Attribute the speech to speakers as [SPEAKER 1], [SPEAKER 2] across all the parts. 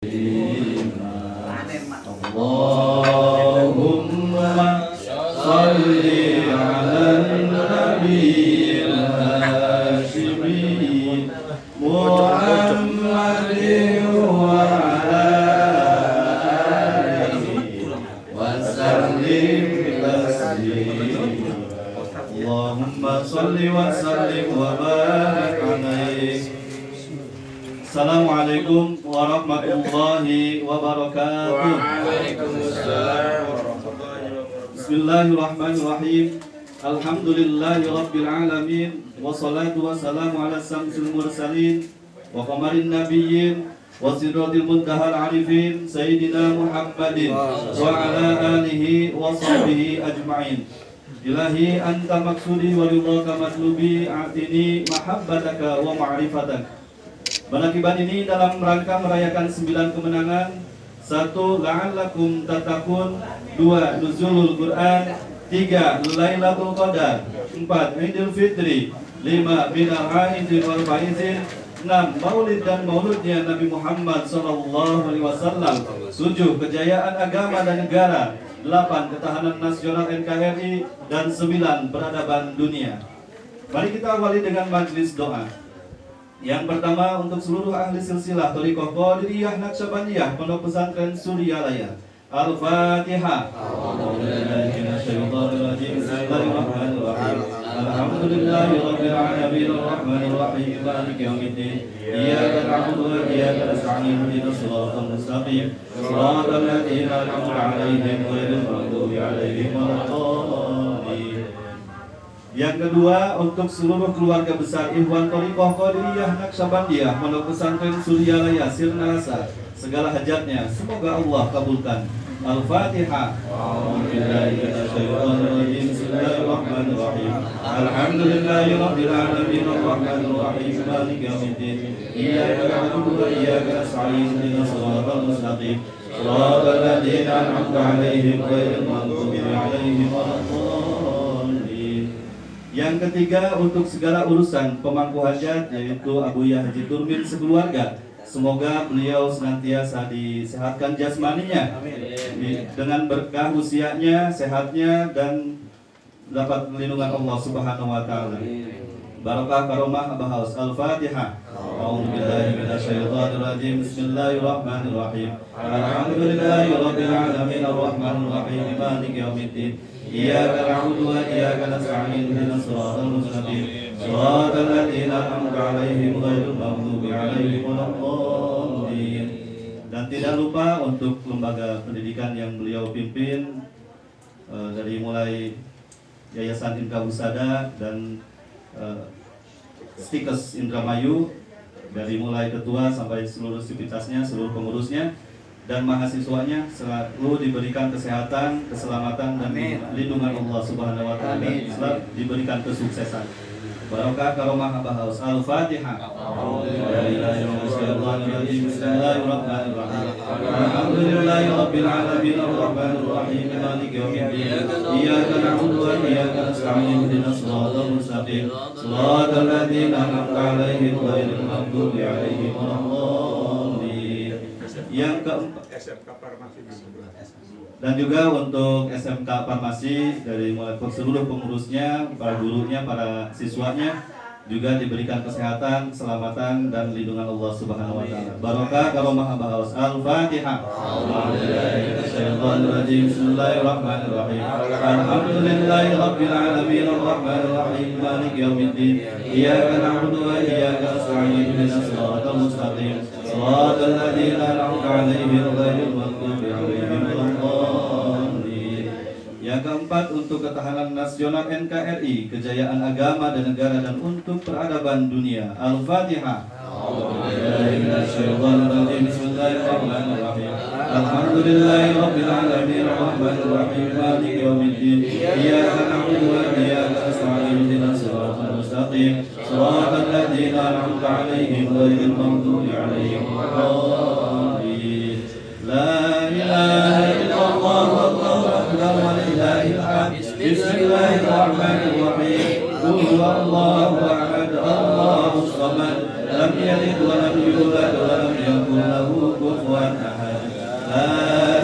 [SPEAKER 1] Allahumma salli ala nabiyil hashimi Muhammadin wa ala alihi wa sallim taslima. Allahumma salli wa sallim wa barik alaihi. Assalamualaikum warahmatullahi wabarakatuh.
[SPEAKER 2] Waalaikumsalam warahmatullahi wabarakatuh.
[SPEAKER 1] Bismillahirrahmanirrahim. Alhamdulillahi rabbil alamin. Wassalatu wassalamu ala samsul mursalin wa qamarin nabiyyin wa siratil muntahal arifin Sayyidina Muhammadin wa ala alihi wa sahbihi ajma'in. Ilahi anta maksudi wa ridhaka matlubi a'tini mahabbataka wa ma'rifataka. Menakibat ini dalam rangka merayakan 9 kemenangan. 1. La'allakum tattaqun. 2. Nuzulul Quran. 3. Lailatul Qadar. 4. Idul Fitri. 5. Minal Aidil wal Faizin. 6. Maulid dan mauludnya Nabi Muhammad SAW. 7. Kejayaan agama dan negara. 8. Ketahanan nasional NKRI. Dan 9. Peradaban dunia. Mari kita awali dengan majelis doa. Yang pertama untuk seluruh ahli silsilah Thariqah Qadiriyah Naqsyabandiyah Pondok Pesantren Suryalaya. Al-Fatihah. Bismillahirrahmanirrahim. Alhamdulillahirabbil alamin arrahmanir rahim maliki yaumiddin. Iyyaka na'budu wa iyyaka nasta'in ihdinas siratal mustaqim. Shiratal ladzina an'amta 'alaihim ghairil maghdubi 'alaihim waladdallin. Yang kedua untuk seluruh keluarga besar Ikhwan Thariqah Qadiriyah Naqsyabandiyah Pondok Pesantren Suryalaya Sirnasa, segala hajatnya semoga Allah kabulkan. Al-Fatihah. Bismillahirrahmanirrahim. Alhamdulillahirabbil alamin arrahmanir rahim maliki yaumiddin. Iyyaka na'budu wa iyyaka nasta'in ihdinas siratal mustaqim. Shiratal ladzina an'amta 'alaihim ghairil maghdubi 'alaihim waladdallin. Yang ketiga untuk segala urusan pemangku hajat yaitu Abuya Haji Turmin sekeluarga. Semoga beliau senantiasa disehatkan jasmaninya dengan berkah usianya, sehatnya dan dapat perlindungan Allah Subhanahu wa taala. Barakah karomah Abah Haus. Al-Fatihah. A'udzubillahi minasyaitonir rajim. Bismillahirrahmanirrahim. Alhamdulillahirabbil alamin arrahmanir rahim maliki yaumiddin. Iyyaka na'budu wa iyyaka nasta'in ihdinas siratal mustaqim. Shiratal ladzina an'amta 'alaihim ghairil maghdubi 'alaihim waladdallin. Dan tidak lupa untuk lembaga pendidikan yang beliau pimpin dari mulai Yayasan Inka Husada dan Stikes Indramayu, dari mulai ketua sampai seluruh sivitasnya, seluruh pengurusnya dan mahasiswanya selalu diberikan kesehatan, keselamatan dan lindungan Allah Subhanahu wa taala, selalu diberikan kesuksesan. Barakah karomah Abah Haus. Al-Fatihah. Bismillahirrahmanirrahim. Alhamdulillahirabbil alamin arrahmanir rahim maliki yaumiddin. Iyyaka na'budu wa iyyaka nasta'in ihdinas siratal mustaqim. Shiratal ladzina an'amta 'alaihim ghairil maghdubi 'alaihim waladdallin. Yang keempat
[SPEAKER 2] SMK Farmasi di sebelah.
[SPEAKER 1] dan juga untuk SMK Farmasi dari mulai seluruh pengurusnya, para gurunya, para siswanya juga diberikan kesehatan, keselamatan dan lindungan Allah Subhanahu wa taala. Barakah karomah Abah Haus. Al-Fatihah. Bismillahirrahmanirrahim. Alhamdulillahirabbil alamin arrahmanir rahim maliki yaumiddin. Iyyaka na'budu wa iyyaka nasta'in ihdinas siratal mustaqim. Shiratal ladzina an'amta 'alaihim ghairil maghdubi 'alaihim waladdallin. Yang keempat untuk ketahanan nasional NKRI, kejayaan agama dan negara dan untuk peradaban dunia. Al-Fatihah. Bismillahirrahmanirrahim. Alhamdulillahirabbil alamin arrahmanir rahim maliki yaumiddin. Iyyaka na'budu wa iyyaka nasta'in ihdinas siratal mustaqim. Shiratal ladzina an'amta 'alaihim ghairil maghdubi 'alaihim waladdallin. La ilaha illallah wallahu akbar walillahil hamd. Bismillahirrahmanirrahim. Qul huwallahu ahad, Allahus samad. لم يلد ولم يولد ولم يكن له كفوا أحد لا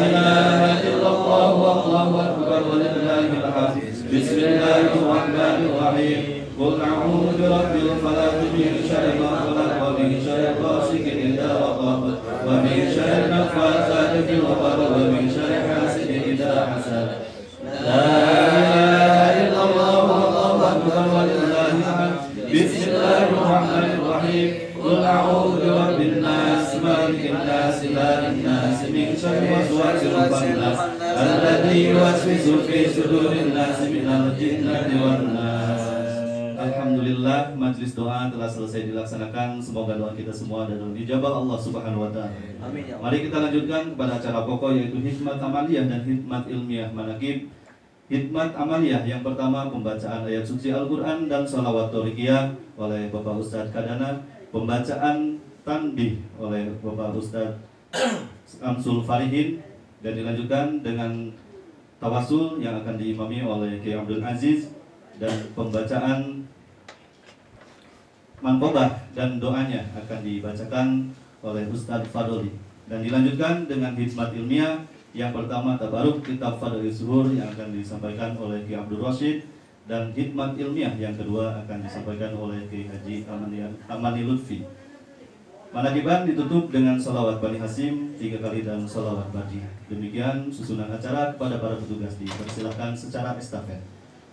[SPEAKER 1] إله إلا الله والله أكبر ولله الحمد بسم الله الرحمن الرحيم قل أعوذ برب الفلق من شر ما خلق ومن شر غاسق إذا وقب ومن شر النفاثات في العقد ومن شر حاسد إذا حسد لا إله إلا الله والله أكبر ولله الحمد بسم الله الرحمن الرحيم قل أعوذ برب الناس مالك الناس إله الناس من شر وسواس الخناس الذي يوسوس في صدور الناس من الجنة والناس. Alhamdulillah, majelis doa telah selesai dilaksanakan. Semoga doa kita semua dan dijabah Allah Subhanahu wa taala.
[SPEAKER 3] Amin ya Allah.
[SPEAKER 1] Mari kita lanjutkan kepada acara pokok yaitu hikmat amaliyah dan hikmat ilmiah manaqib. Hikmat amaliyah yang pertama pembacaan ayat suci Al-Qur'an dan sholawat torikiyah oleh Bapak Ustadz Kadana, pembacaan tanbih oleh Bapak Ustadz Amsul Farihin, dan dilanjutkan dengan tawasul yang akan diimami oleh Kiai Abdul Aziz, dan pembacaan manqobah dan doanya akan dibacakan oleh Ustadz Fadoli, dan dilanjutkan dengan hikmat ilmiah. Yang pertama tabaruk kitab Fadhilus Zuhur yang akan disampaikan oleh Kiai Abdul Rashid, dan hikmat ilmiah yang kedua akan disampaikan oleh Kiai Haji Amani Lutfi. Manakiban ditutup dengan salawat Bani Hasim 3 kali dan salawat Badi. Demikian susunan acara. Kepada para petugas dipersilakan secara estafet.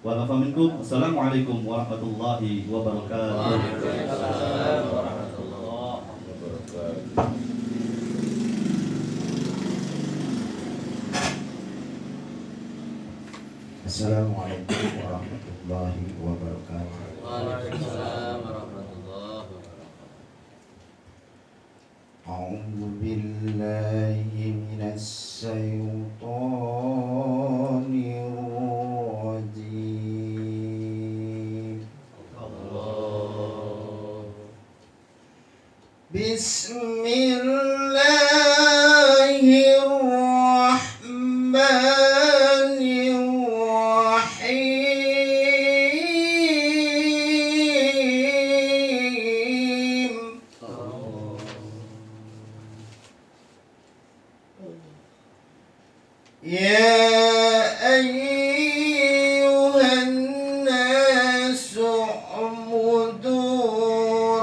[SPEAKER 1] Wa'alaikumsalam. Assalamualaikum warahmatullahi wabarakatuh.
[SPEAKER 3] Waalaikumsalam warahmatullahi wabarakatuh.
[SPEAKER 4] Assalamualaikum warahmatullahi wabarakatuh.
[SPEAKER 3] Waalaikumsalam warahmatullahi wabarakatuh.
[SPEAKER 4] A'udzu billahi minasy syaithanir rajim.
[SPEAKER 3] Allah.
[SPEAKER 4] Bismillahirrahmanirrahim. Ya ayyuhan nasu ubudu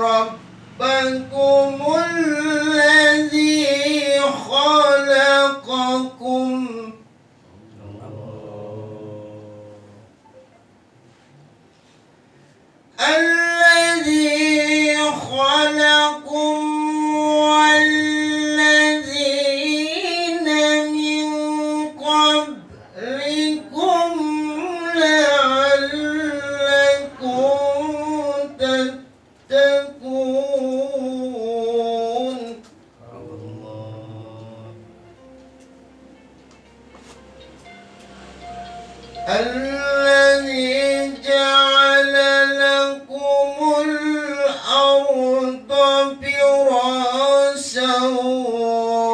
[SPEAKER 4] rabbakumul ladzi khalaqakum الذي خلقكم والذين من قبلكم لعلكم تتقون. الذي جعل لكم الأرض فراشا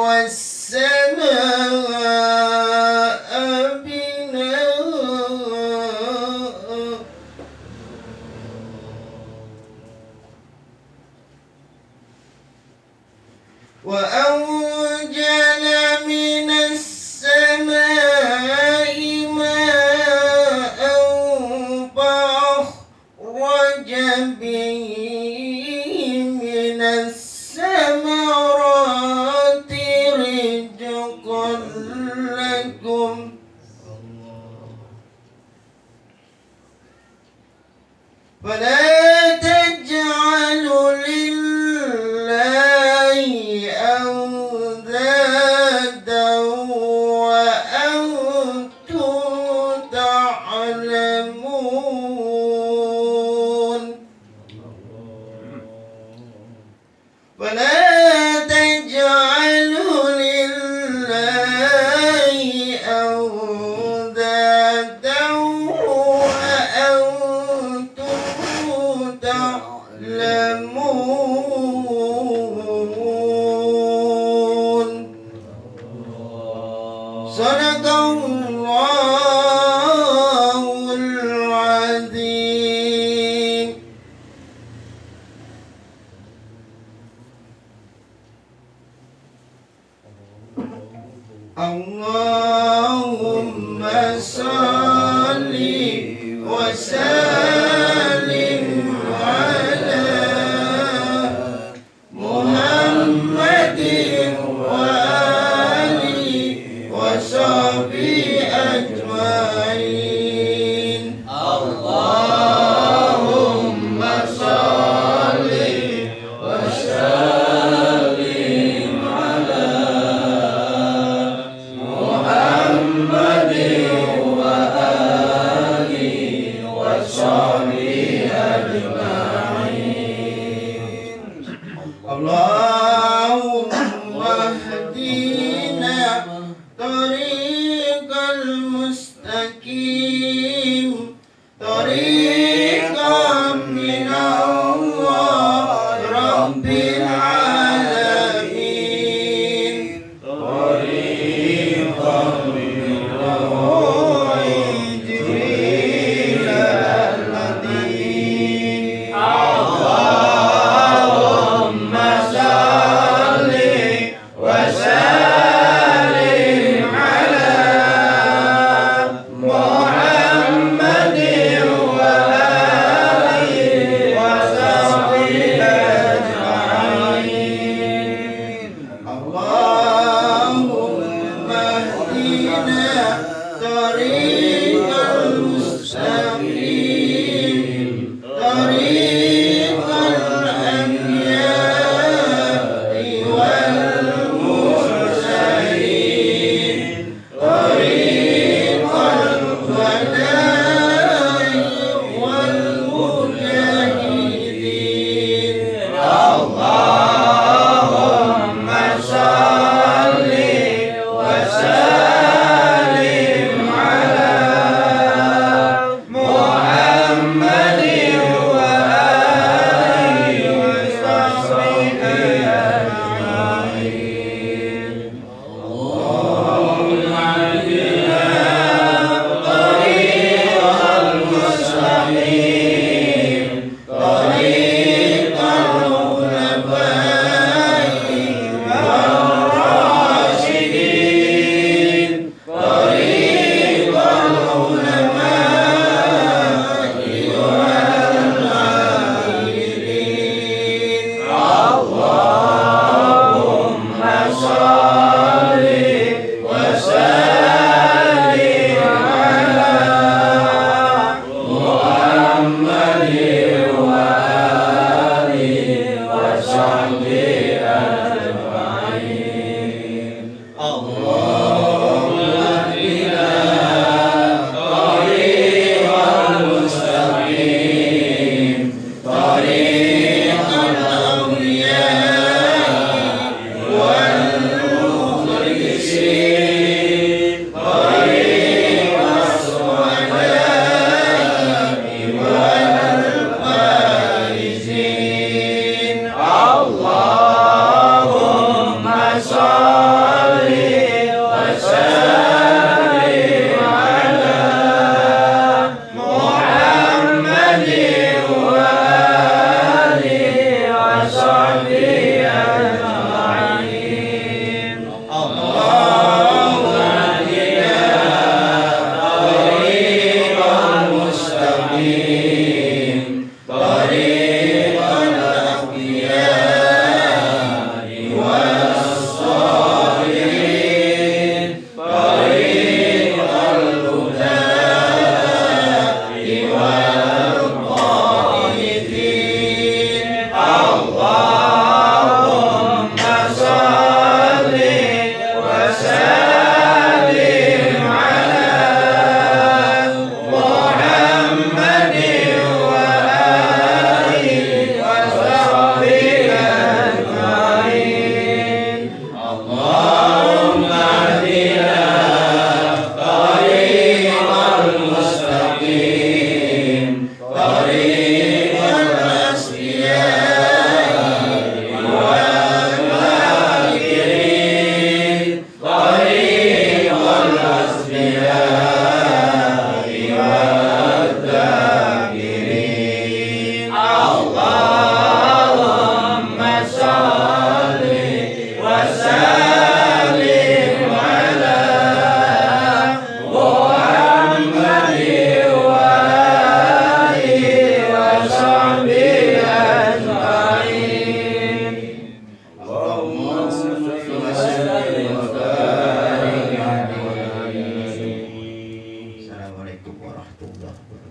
[SPEAKER 4] والسماء بناء وأنزل من السماء ماء فأخرج به من الثمرات رزقا لكم فلا تجعلوا لله أندادا وأنتم تعلمون. فلا تجعلوا لله أندادا وأنتم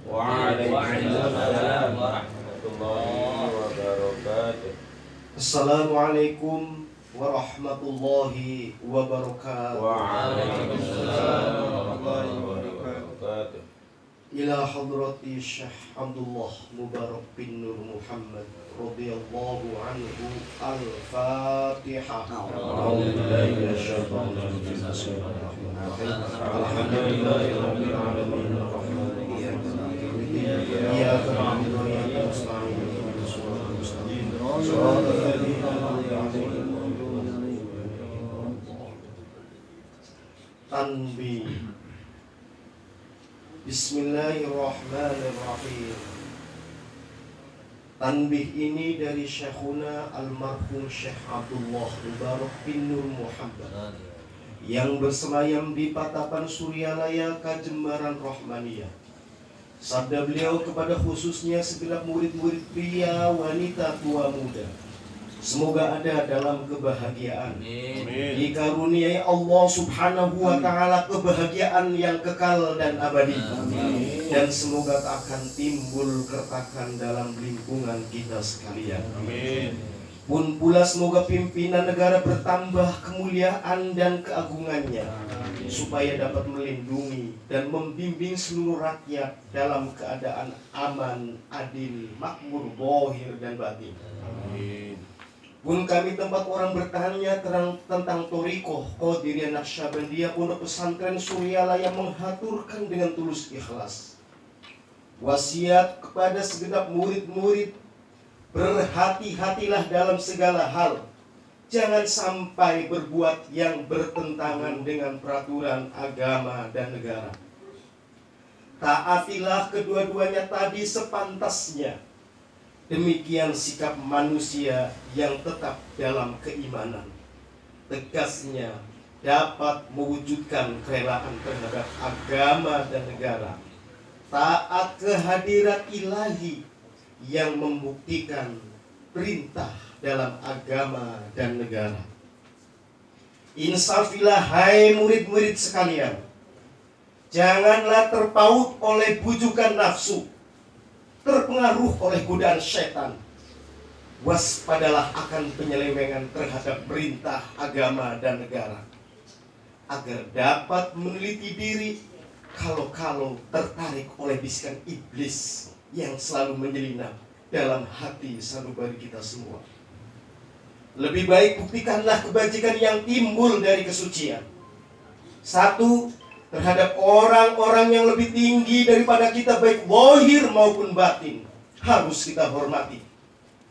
[SPEAKER 2] Waalaikumsalam warahmatullahi wabarakatuh.
[SPEAKER 5] Assalamualaikum warahmatullahi wabarakatuh.
[SPEAKER 2] Waalaikumsalam warahmatullahi wabarakatuh.
[SPEAKER 5] Ila hadrati Syekh Abdullah Mubarak bin Nur Muhammad radhiyallahu anhu. Al-Fatihah. A'udzubillahi minasyaitonir rajim. Alhamdulillahirabbil alamin. Iyyaka na'budu wa iyyaka nasta'in. Shiratal ladzina an'amta 'alaihim. Tanbih. Bismillahirrahmanirrahim. Tanbih ini dari Syekhuna almarhum Syekh Abdullah Mubarak bin Nur Muhammad yang bersemayam di Patapan Suryalaya, Kajembaran Rahmaniyah. Sabda beliau kepada khususnya segenap murid-murid pria, wanita, tua, muda. Semoga ada dalam kebahagiaan. Dikaruniai Allah Subhanahu wa ta'ala kebahagiaan yang kekal dan abadi. Dan semoga tak akan timbul keretakan dalam lingkungan kita sekalian. Pun pula semoga pimpinan negara bertambah kemuliaan dan keagungannya, supaya dapat melindungi dan membimbing seluruh rakyat dalam keadaan aman, adil, makmur, zahir dan batin. Pun kami tempat orang bertanya tentang Thariqah Qadiriyah Naqsyabandiyah Pondok Pesantren Suryalaya menghaturkan dengan tulus ikhlas wasiat kepada segenap murid-murid, berhati-hatilah dalam segala hal. Jangan sampai berbuat yang bertentangan dengan peraturan agama dan negara. Taatilah kedua-duanya tadi sepantasnya. Demikian sikap manusia yang tetap dalam keimanan. Tegasnya dapat mewujudkan kerelaan terhadap agama dan negara. Taat kehadirat ilahi yang membuktikan perintah dalam agama dan negara. Insafilah hai murid-murid sekalian. Janganlah terpaut oleh bujukan nafsu, terpengaruh oleh godaan setan. Waspadalah akan penyelewengan terhadap perintah agama dan negara, agar dapat meneliti diri kalau-kalau tertarik oleh bisikan iblis yang selalu menyelinap dalam hati sanubari kita semua. Lebih baik buktikanlah kebajikan yang timbul dari kesucian. Satu, terhadap orang-orang yang lebih tinggi daripada kita, baik zahir maupun batin, harus kita hormati.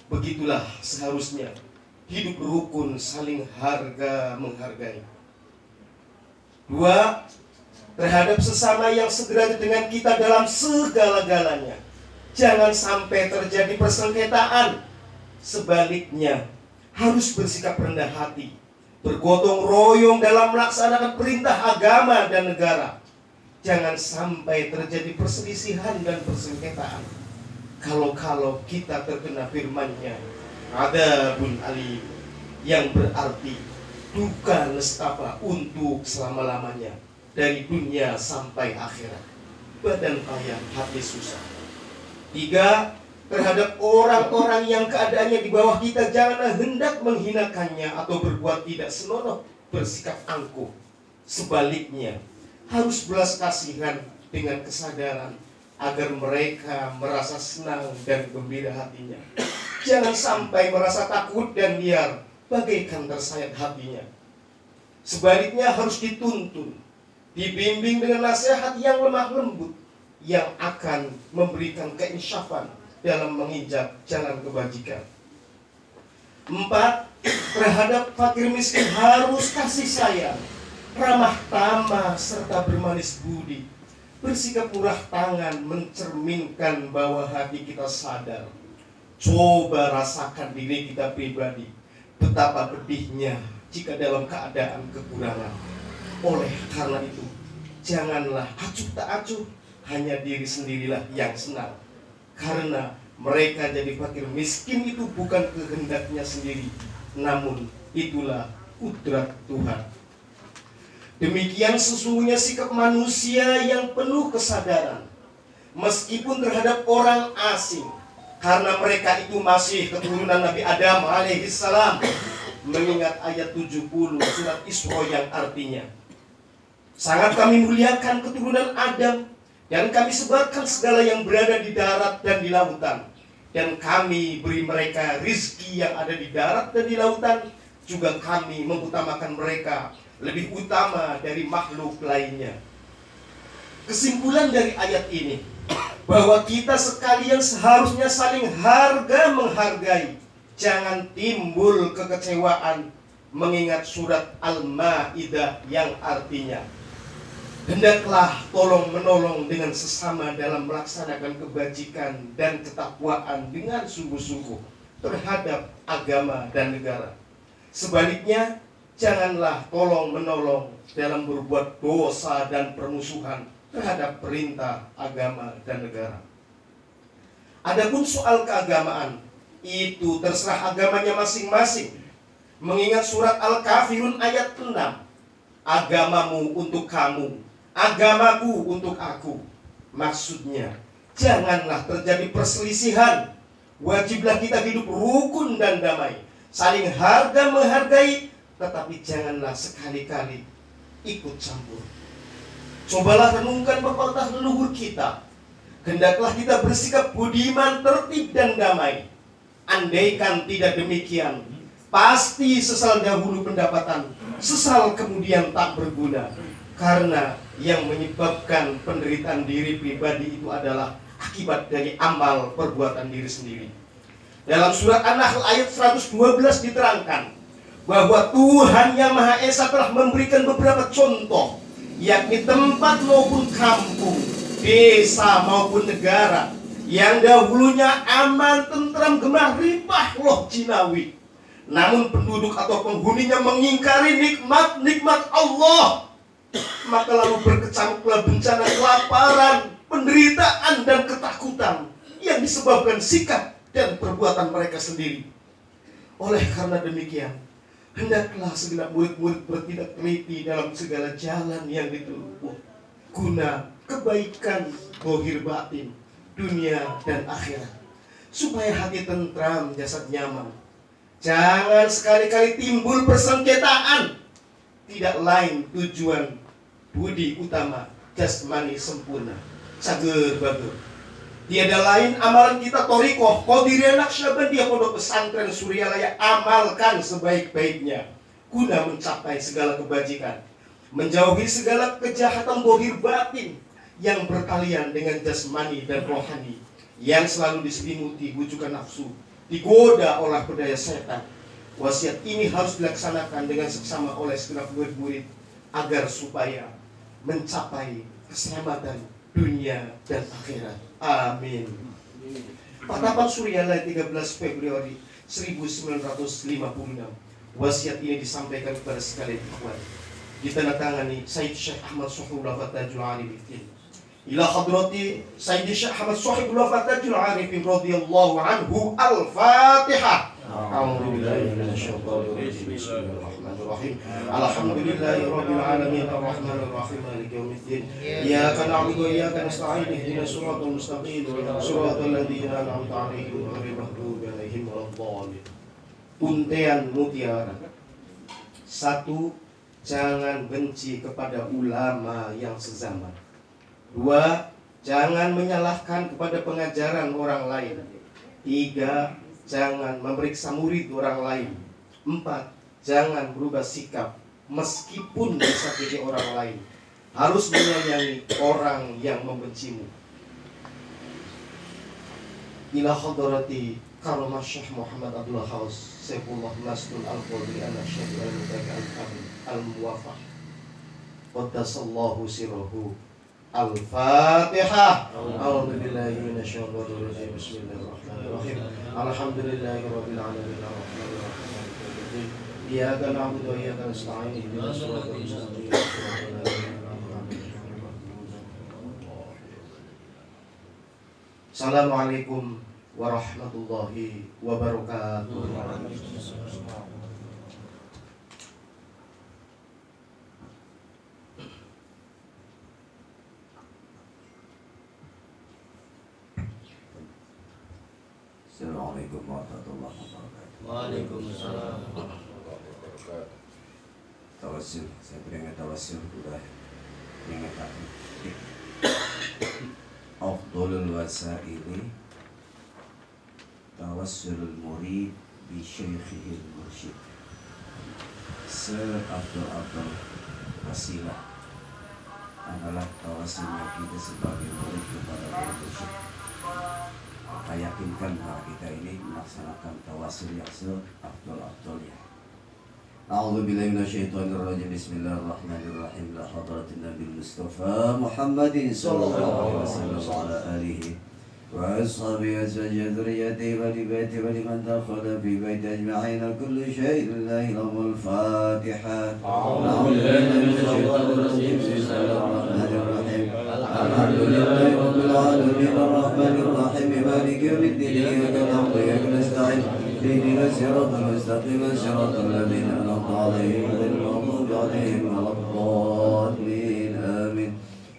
[SPEAKER 5] Begitulah seharusnya hidup rukun, saling harga menghargai. Dua, terhadap sesama yang sederajat dengan kita dalam segala-galanya. Jangan sampai terjadi persengketaan. Sebaliknya, harus bersikap rendah hati, bergotong royong dalam melaksanakan perintah agama dan negara. Jangan sampai terjadi perselisihan dan persengketaan. Kalau kita terkena firman-Nya, Adzabun alim, yang berarti duka nestapa untuk selama-lamanya, dari dunia sampai akhirat. Badan payah, hati susah. Tiga, terhadap orang-orang yang keadaannya di bawah kita, janganlah hendak menghinakannya atau berbuat tidak senonoh, bersikap angkuh. Sebaliknya, harus belas kasihan dengan kesadaran agar mereka merasa senang dan gembira hatinya. Jangan sampai merasa takut dan liar, bagaikan tersayat hatinya. Sebaliknya harus dituntun, dibimbing dengan nasihat yang lemah lembut, yang akan memberikan keinsyafan dalam menginjak jalan kebajikan. 4. Terhadap fakir miskin harus kasih sayang, ramah tamah, serta bermanis budi. Bersikap murah tangan mencerminkan bahwa hati kita sadar. Coba rasakan diri kita pribadi, betapa pedihnya jika dalam keadaan kekurangan. Oleh karena itu, janganlah acuh tak acuh, hanya diri sendirilah yang senang. Karena mereka jadi fakir miskin itu bukan kehendaknya sendiri, namun itulah kudrat Tuhan. Demikian sesungguhnya sikap manusia yang penuh kesadaran. meskipun terhadap orang asing, karena mereka itu masih keturunan Nabi Adam alaihissalam. Mengingat ayat 70 surat Isra yang artinya, sangat kami muliakan keturunan Adam, dan kami sebarkan segala yang berada di darat dan di lautan, dan kami beri mereka rizki yang ada di darat dan di lautan. Juga kami mengutamakan mereka lebih utama dari makhluk lainnya. Kesimpulan dari ayat ini, bahwa kita sekalian seharusnya saling harga menghargai. Jangan timbul kekecewaan mengingat surat Al-Ma'idah yang artinya, hendaklah tolong menolong dengan sesama dalam melaksanakan kebajikan dan ketakwaan dengan sungguh-sungguh terhadap agama dan negara. Sebaliknya, janganlah tolong menolong dalam berbuat dosa dan permusuhan terhadap perintah agama dan negara. Adapun soal keagamaan, itu terserah agamanya masing-masing. Mengingat surat Al-Kafirun ayat 6, agamamu untuk kamu, agamaku untuk aku. Maksudnya, janganlah terjadi perselisihan. Wajiblah kita hidup rukun dan damai, saling harga menghargai, tetapi janganlah sekali-kali ikut campur. Cobalah renungkan pepatah leluhur kita, hendaklah kita bersikap budiman, tertib dan damai. Andaikan tidak demikian, pasti sesal dahulu pendapatan, sesal kemudian tak berguna. Karena yang menyebabkan penderitaan diri pribadi itu adalah akibat dari amal perbuatan diri sendiri. Dalam surat An-Nahl ayat 112 diterangkan bahwa Tuhan Yang Maha Esa telah memberikan beberapa contoh, yakni tempat maupun kampung, desa maupun negara, yang dahulunya aman, tentram, gemah, ripah, loh jinawi. Namun penduduk atau penghuninya mengingkari nikmat-nikmat Allah, maka lalu berkecamuklah bencana kelaparan, penderitaan dan ketakutan yang disebabkan sikap dan perbuatan mereka sendiri. Oleh karena demikian, hendaklah segenap murid-murid bertindak teliti dalam segala jalan yang ditempuh, guna kebaikan zahir batin, dunia dan akhirat, supaya hati tentram, jasad nyaman. Jangan sekali-kali timbul persengketaan, tidak lain tujuan budi utama jasmani sempurna, cager bager. Tiada lain amalan kita Thariqah Qadiriyah Naqsyabandiyah Pondok Pesantren Suryalaya amalkan sebaik-baiknya, guna mencapai segala kebajikan, menjauhi segala kejahatan zahir batin yang berkalian dengan jasmani dan rohani, yang selalu diselimuti bujukan nafsu, digoda oleh berdaya setan. Wasiat ini harus dilaksanakan dengan seksama oleh segenap murid-murid, agar supaya mencapai keselamatan dunia dan akhirat. Amin. Patapan Suryalaya 13 Februari 1956. Wasiat ini disampaikan kepada sekalian ikhwan, ditandatangani Sayyid Syekh Ahmad Sohibullah Fatajul Arifin. Ila hadrati Sayyid Syekh Ahmad Sohibullah Fatajul Arifin radhiyallahu anhu. Al-Fatihah. A'udzubillahi minasyaitonir rajim. Bismillahirrahmanirrahim. Alhamdulillahirabbil alamin arrahmanir rahim maliki yaumiddin. Iyyaka na'budu wa iyyaka nasta'in ihdinas siratal mustaqim siratal ladzina an'amta 'alaihim ghairil maghdubi 'alaihim waladdallin. Untean mutiara. 1. Jangan benci kepada ulama yang sezaman. 2. Jangan menyalahkan kepada pengajaran orang lain. 3. Jangan memeriksa murid orang lain. 4. Jangan berubah sikap meskipun disakiti orang lain. Harus menyayangi orang yang membencimu. Ila hadrati Karamah Syekh Muhammad Abdullah Khaus Saifullah Nasrul Al-Qadri Al-Syekh Al-Mutaqal Al-Muwafaq Qaddasallahu sirruhu. Al-Fatihah. A'udzubillahi minasyaitonir rajim. Bismillahirrahmanirrahim. Alhamdulillahirabbil alamin arrahmanir rahim. Iyyaka na'budu wa iyyaka nasta'in ihdinas siratal mustaqim. Assalamualaikum warahmatullahi wabarakatuh.
[SPEAKER 6] Assalamualaikum warahmatullahi wabarakatuh.
[SPEAKER 3] Waalaikumsalam.
[SPEAKER 6] Tawassul, saya peringat tawassul sudah ingatkan. Afdhalul wasaili tawassulul murid bi syaikhil mursyid. Seafdal-afdal wasilah adalah tawassulnya kita sebagai murid kepada guru mursyid. Maka yakinkan bahwa kita ini melaksanakan tawassul yang seafdal-afdalnya. A'udzu billahi minasyaitonir rajim. Bismillahirrahmanirrahim. La hadratin Nabi Mustafa Muhammadin sallallahu alaihi wasallam wa ala alihi wa ashabihi wa zurriyyatihi wa li baiti wa liman dakhala fi baiti ajma'in kullu shay'in lillahi lahul Fatiha. A'udzu billahi minasyaitonir rajim. Bismillahirrahmanirrahim. Alhamdulillahi rabbil alamin arrahmanir rahim maliki yaumiddin iyyaka na'budu wa iyyaka nasta'in اهدنا الصراط المستقيم صراط الذين أنعمت عليهم غير المغضوب عليهم ولا الضالين آمين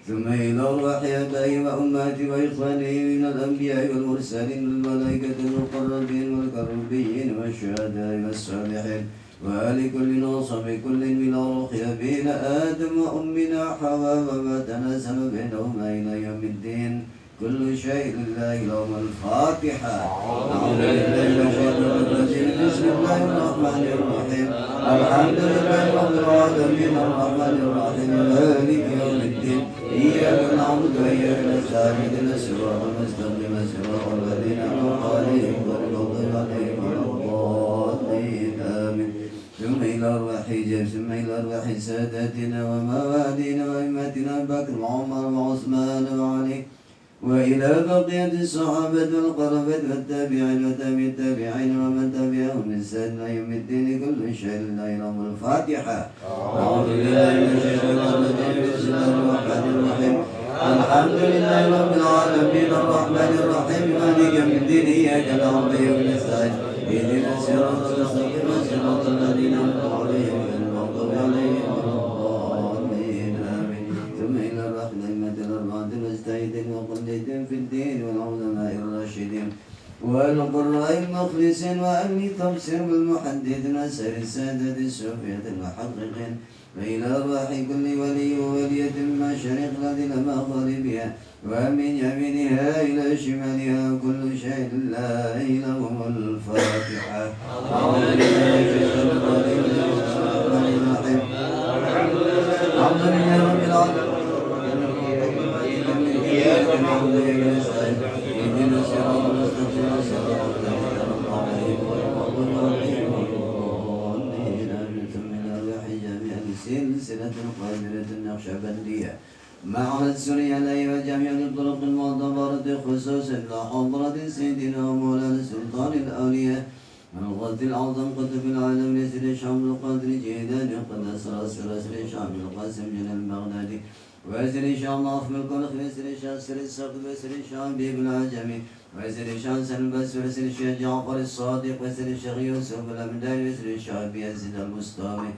[SPEAKER 6] ثم إلى أرواح آبائي وأمهاتي وإخواني من الأنبياء والمرسلين والملائكة المقربين والكربيين والشهداء والصالحين وآل كل وصحب كل من روح أبينا آدم وأمنا حواء وما تناسل بينهما إلى يوم الدين كل شيء لله لهم الفاتحة. أعوذ بالله من الشيطان الرجيم. بسم الله الرحمن الرحيم. الحمد لله رب العالمين الرحمن الرحيم مالك يوم الدين إياك نعبد وإياك نستعين اهدنا الصراط المستقيم صراط الذين أنعمت عليهم غير المغضوب عليهم ولا الضالين آمين. ثم إلى أرواح ساداتنا وموالينا وأئمتنا بكر وعمر وعثمان وعلي وإلى بقية الصحابة والقرابة والتابعين وتابع التابعين ومن تبعهم بإحسان إلى يوم الدين كل شيء لله لهم الفاتحة. أعوذ بالله من الشيطان الرجيم. بسم الله الرحمن الرحيم. الحمد لله رب العالمين الرحمن الرحيم مالك يوم الدين إياك نعبد وإياك نستعين اهدنا الصراط المستقيم صراط الذين أنعمت عليهم غير المغضوب عليهم ولا الضالين آمين. ثم إلى الرحمة الأربعة المجتهدين وقلدين في الدين والعلماء الراشدين والقراء المخلصين وأهل التفسير والمحدثين وسائر السادة الصوفية المحققين وإلى أرواح كل ولي وولية من مشارق الأرض إلى مغاربها ومن يمينها إلى شمالها كل شيء لله لهم الفاتحة. أعوذ بالله من الشيطان الرجيم. بسم الله الرحمن الرحيم. الحمد لله رب العالمين إياك نعبد وإياك نستعين اهدنا الصراط المستقيم صراط الذين أنعمت عليهم غير المغضوب عليهم ولا الضالين آمين. ثم إلى أرواح جميع سلسلة القادرة النقشبندية مع السورية وجميع الطرق المعتبرة خصوصا لحضرة سيدنا ومولانا سلطان الأولياء الغوث الأعظم قطب العالم يسر شام القادر جيلاني قدس راسر شام القاسم جلال البغدادي ويسر شام أخمل الكنخ ويسر شام سر السقف ويسر شام بيب العجمي ويسر شام سنبس ويسر شام جعفر الصادق ويسر شيخ يوسف الأمداني ويسر شام يزيد المستامي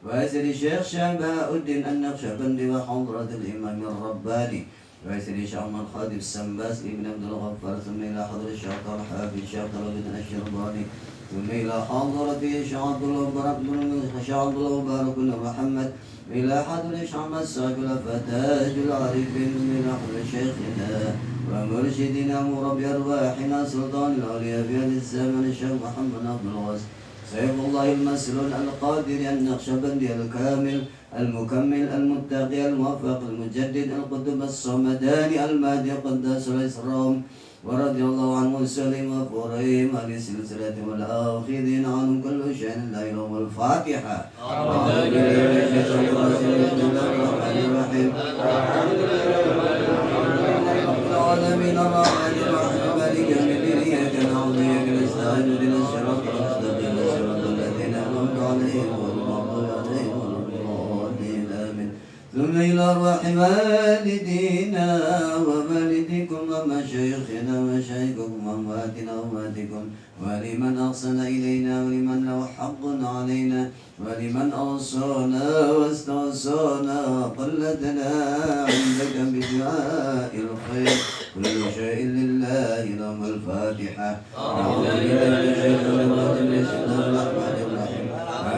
[SPEAKER 6] ويسر شيخ شام بهاء الدين النقشبندي وحضرة الإمام الرباني ويسر شام الخادم السنباس ابن عبد الغفار ثم إلى حضر الشيخ طلحة بن شيخ طلبة الشرباني ثم إلى حضرة شيخ عبد الله مبارك بن محمد إلى حضر شام الساق فتاج العارفين من أحد شيخنا ومرشدنا مربي أرواحنا سلطان الأولياء في هذا الزمن الشيخ محمد عبد الغاز سيف الله المسلول القادر النقشبندي الكامل المكمل المتقي الموفق المجدد القطب الصمداني المهدي قداس الإسرام ورضي الله عن مسلم وفريم عن سلسلة والآخذين عنهم كل شيء لا يوم الفاتحة. أعوذ بالله من الشيطان الرجيم. بسم الله الرحمن الرحيم. رب العالمين الرحمن الرحيم مالك يوم الدين إياك نعبد وإياك نستعين اهدنا الصراط المستقيم صراط الذين أنعمت عليهم غير المغضوب عليهم ولا الضالين آمين. ثم إلى أرواح والدينا ووالديكم ومشايخنا ومشايخكم وأمواتنا وأمواتكم ولمن أحسن إلينا ولمن له حق علينا ولمن أوصانا واستوصانا وقلتنا عندك بدعاء الخير كل شيء لله لهم الفاتحة. أعوذ بالله من الشيطان الرجيم. بسم الله الرحمن الرحيم.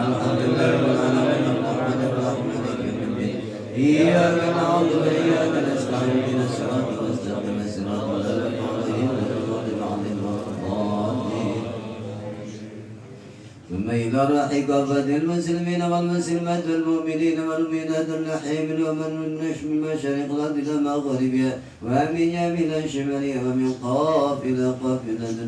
[SPEAKER 6] الحمد لله رب العالمين الرحمن الرحيم مالك يوم الدين. إياك نعبد وإياك نستعين اهدنا الصراط المستقيم صراط الذين أنعمت عليهم غير المغضوب عليهم ولا الضالين. ثم إلى رحقبة المسلمين والمسلمات والمؤمنين والمؤمنات الأحياء ومن من مشارق الأرض إلى مغربها ومن يمين شمالها ومن قافلة قافلة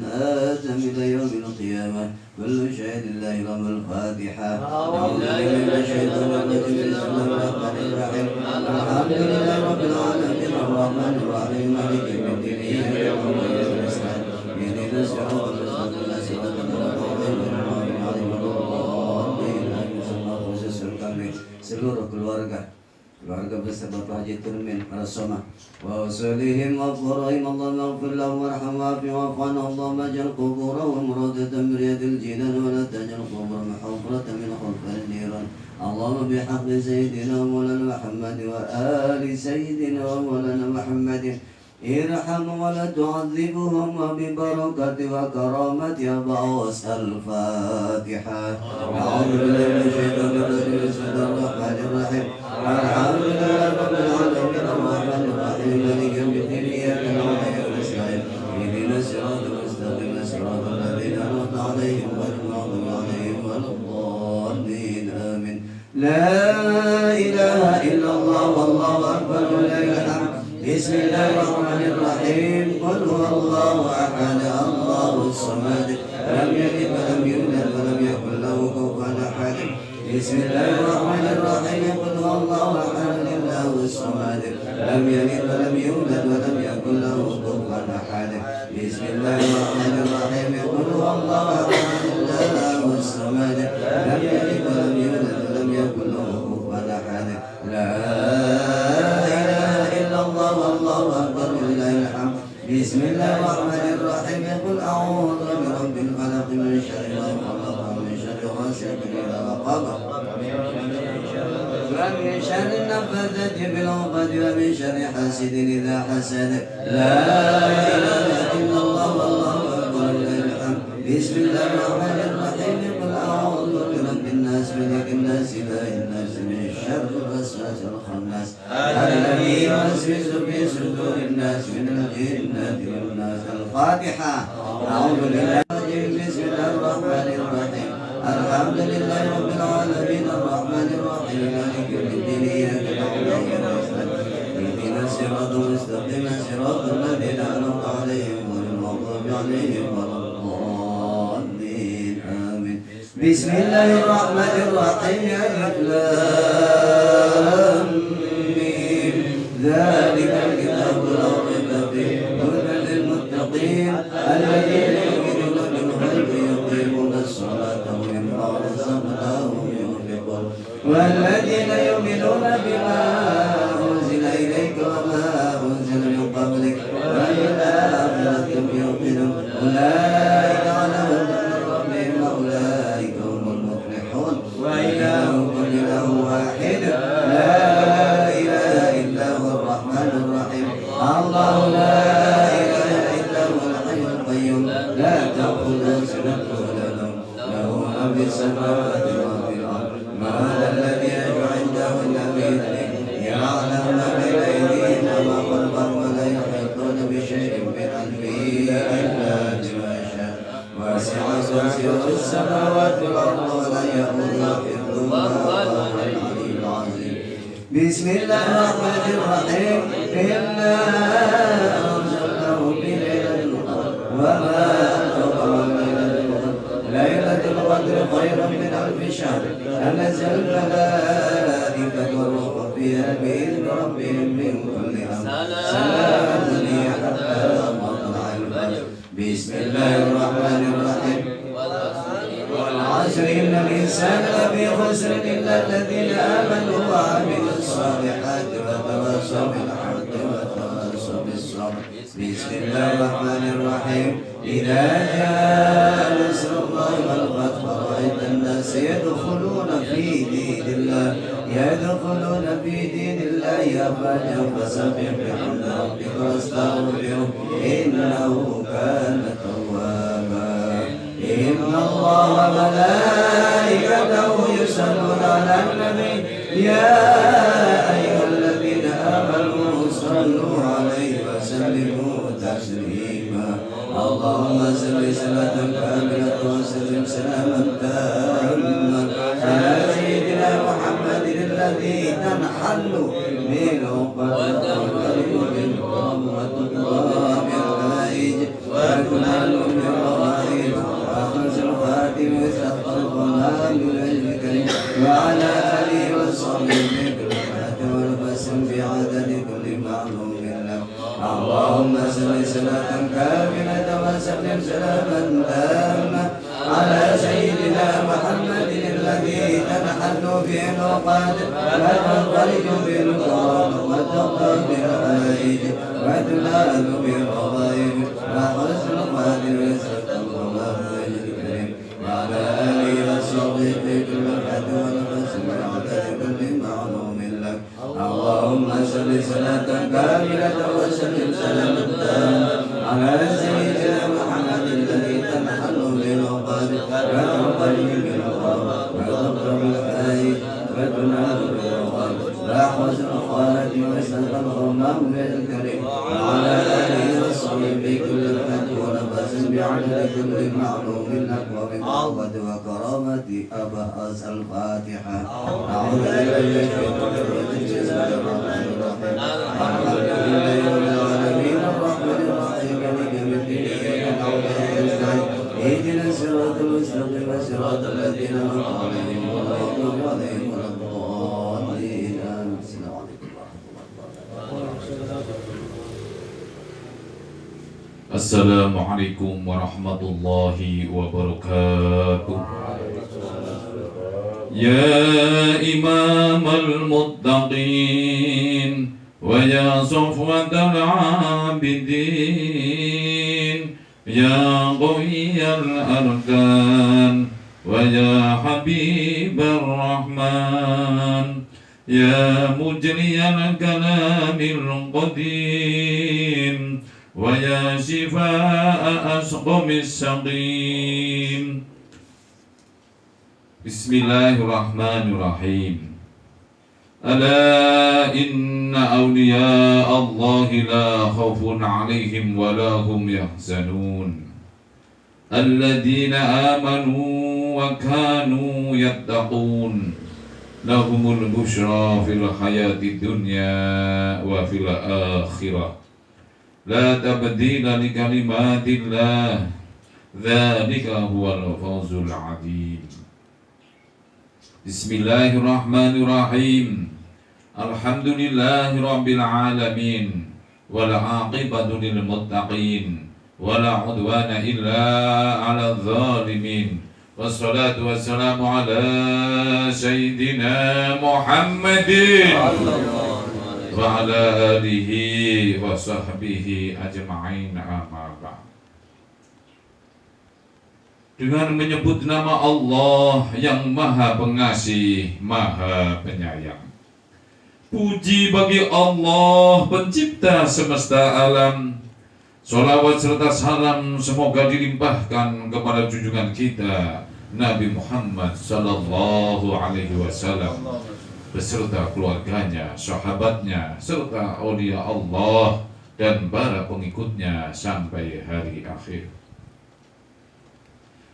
[SPEAKER 6] آدم إلى يوم القيامة. كل شيء لله لهم الفاتحة. أعوذ بالله من الشيطان الرجيم. بسم الله الرحمن الرحيم. الحمد لله رب العالمين الرحمن الرحيم مالك يوم الدين. إياك نعبد وإياك نستعين اهدنا الصراط المستقيم صراط الذين أنعمت عليهم غير المغضوب عليهم. Seluruh keluarga beserta Bapak Haji Turmin para somah wa usulihim wa furahim. Allahumma ighfir lahum warham wa'afi wa'fu anhum. Allahumma ij'al quburahum rawdatan min riyadil jinan wa la taj'al quburahum hufratan min hufril niran. Allahumma bihaqqi sayyidina wa maulana Muhammad wa ali sayyidina wa maulana Muhammadin irham wa la tu'adzibhum wa bi barakati wa karamati Abbas al-Fatihah. A'udzu billahi minasy syaithanir rajim. Bismillahir rahmanir rahim. Alhamdulillahi rabbil alamin arrahmanir rahim maliki yaumiddin. Iyyaka na'budu wa iyyaka nasta'in ihdinas siratal mustaqim siratal ladzina an'amta 'alaihim ghairil maghdubi 'alaihim waladdallin. Amin. La ilaha illallah wallahu akbar walillahil hamd. Bismillahirrahmanirrahim. Qul huwallahu ahad Allahus samad lam yalid wa lam yulad wa lam yakul lahu kufuwan ahad. Bismillahirrahmanirrahim. Qul huwallahu ahad Allahus samad lam yalid wa lam yulad wa lam yakul lahu kufuwan ahad. Bismillahirrahmanirrahim. Qul huwallahu ahad Allahus samad lam yalid wa lam yulad wa lam yakul lahu kufuwan ahad. La والله أكبر ولله الحمد. بسم الله الرحمن الرحيم. قل أعوذ برب الفلق من شر ما خلق ومن شر غاسق إذا وقب ومن شر النفاثات في العقد ومن شر حاسد إذا حسد. لا إله إلا الله والله أكبر ولله الحمد. بسم الله الرحمن الرحيم. قل أعوذ برب الناس ملك الناس إله الناس من شر الوسواس الخناس الذي يوسوس في صدور الناس من الجنة والناس. الفاتحة. أعوذ بالله بسم الله الرحمن الرحيم. الحمد لله رب العالمين الرحمن الرحيم مالك يوم الدين. إياك نعبد وإياك نستعين اهدنا الصراط المستقيم صراط الذين أنعمت عليهم غير المغضوب عليهم ولا الضالين. آمين. بسم الله الرحمن الرحيم. ألف لام ميم ذلك الكتاب لا ريب فيه هدى للمتقين الذين يؤمنون بالغيب ويقيمون الصلاة ومما رزقناهم ينفقون. والذين يؤمنون بما أنزل إليك وما أنزل من قبلك وبالآخرة هم يؤمنون. أولئك على هدى من ربهم وأولئك هم المفلحون. وإلهكم إله واحد لا إله إلا هو الرحمن الرحيم. الله لا إله إلا هو الحي القيوم لا تأخذه سنة ولا نوم له ما في السماوات وما في الأرض. ما هذا الذي يشفع عنده إلا بإذنه يعلم ما بين أيديهم وما خلفهم ولا يحيطون بشيء من علمه إلا بما شاء. وسع كرسيه السماوات والأرض ولا يؤوده حفظهما وهو العلي العظيم. بسم الله الرحمن الرحيم. إنا أنزلناه في ليلة القدر وما أدراك ما ليلة القدر. ليلة القدر خير من ألف شهر. تنزل الملائكة والروح فيها بإذن ربهم من كل أمر. سلام هي حتى مطلع الفجر. بسم الله الرحمن الرحيم. والعصر إن الإنسان لفي خسر إلا الذين آمنوا وعملوا الصالحات وتواصوا بالحق وتواصوا بالصبر. Bismillahirrahmanirrahim. Idza jaa nasrullahi wal fath wa ra'aitan nasa yadkhuluna fi dinillahi afwajan fasabbih bihamdi rabbika wastaghfirhu innahu kana tawwaba. Inna Allaha wa malaikatahu yusalluna 'alan nabi ya ayyuhalladzina amanu sallu 'alaihi wa sallimu taslima. Allahumma salli salatan kamilatan wa sallim salaman tamman ala sayyidina Muhammadin alladzi tanhallu minhu qadru min rahmatullah bil haij wa tunalu min rahmatil akhir khatim wasallallahu wa ala alihi wa sahbihi wal basm bi adadi kulli ma'lumin. Allahumma salli salatan kamilatan wa sallim salaman tamman ala sayyidina Muhammadin alladzi tanhallu bihi al-uqad wa tanfariju bihi al-kurab wa taqdi bihi al-haij wa tunalu bihi al-ghaib wa husnul khatim sallallahu alaihi wa ala alihi wa sahbihi kulli wal basm bi adadi kulli ma'lumin lak. Allahumma salli salatan kamilatan wa sallim salaman tamman ala sayyidina Muhammadin alladzi tanhallu bihi al-uqad wa tanfariju bihi al-kurab wa taqdi bihi al-haij wa tunalu bihi al-ghaib wa husnul khatim sallallahu alaihi wa ala alihi wa sahbihi kulli wal basm bi adadi kulli ma'lumin lak wa min quwwati wa karamati aba'as al-Fatiha. A'udzu billahi minasyaitonir rajim. Bismillahirrahmanirrahim. Alhamdulillahi rabbil alamin arrahmanir rahim maliki yaumiddin iyyaka na'budu wa iyyaka nasta'in ihdinas siratal mustaqim siratal ladzina an'amta 'alaihim ghairil maghdubi 'alaihim waladdallin. Assalamualaikum warahmatullahi wabarakatuh.
[SPEAKER 7] Assalamualaikum warahmatullahi wabarakatuh. Ya imamal muttaqin wa ya safwatal abidin ya qawiyal arkan wa ya habibur rahman ya mujriyal kalamil qadim wa ya shifaa asqamis saqim. Bismillahirrahmanirrahim. Ala inna awliya Allahi la khawfun alaihim wa la hum yahzanun alladhina amanu wa kanu yattaqun lahumul bushra fil hayati dunya wa fil akhirah la tabdila li kalimatillah dzalika huwal fawzul adzim. Bismillahirrahmanirrahim. Alhamdulillahi rabbil alamin wal aqibatu lil muttaqin wala udwana illa 'alal zalimin. Wassalatu wassalamu ala sayyidina Muhammadin wa ala alihi wa sahbihi ajma'in, amma ba'd. Dengan menyebut nama Allah yang Maha Pengasih, Maha Penyayang. Puji bagi Allah pencipta semesta alam. Sholawat serta salam semoga dilimpahkan kepada junjungan kita Nabi Muhammad sallallahu alaihi wasallam beserta keluarganya, sahabatnya, serta aulia Allah dan para pengikutnya sampai hari akhir.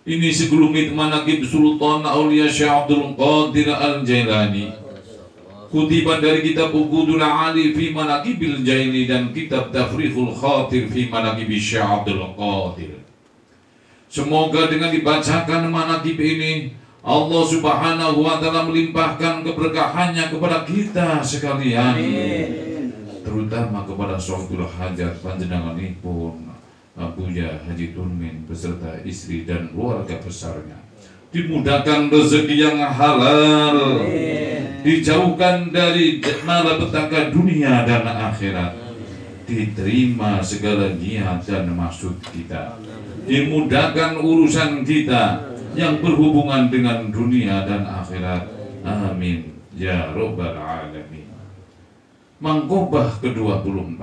[SPEAKER 7] Ini segelumit manaqib Sultan Aulia Syekh Abdul Qadir Al-Jailani, kutipan dari kitab Uqudul Ali fi Manaqibil Jaili dan kitab Tafrikhul Khatir fi Manaqib Syekh Abdul Qadir. Semoga dengan dibacakan manaqib ini Allah Subhanahu wa taala melimpahkan keberkahannya kepada kita sekalian. Terutama kepada Sahibul Hajat panjenenganipun Abuya Haji Tunmin beserta istri dan keluarga besarnya. Dimudahkan rezeki yang halal, dijauhkan dari malapetaka dunia dan akhirat, diterima segala niat dan maksud kita, dimudahkan urusan kita yang berhubungan dengan dunia dan akhirat. Amin ya robbal alamin. Mangkobah ke-24.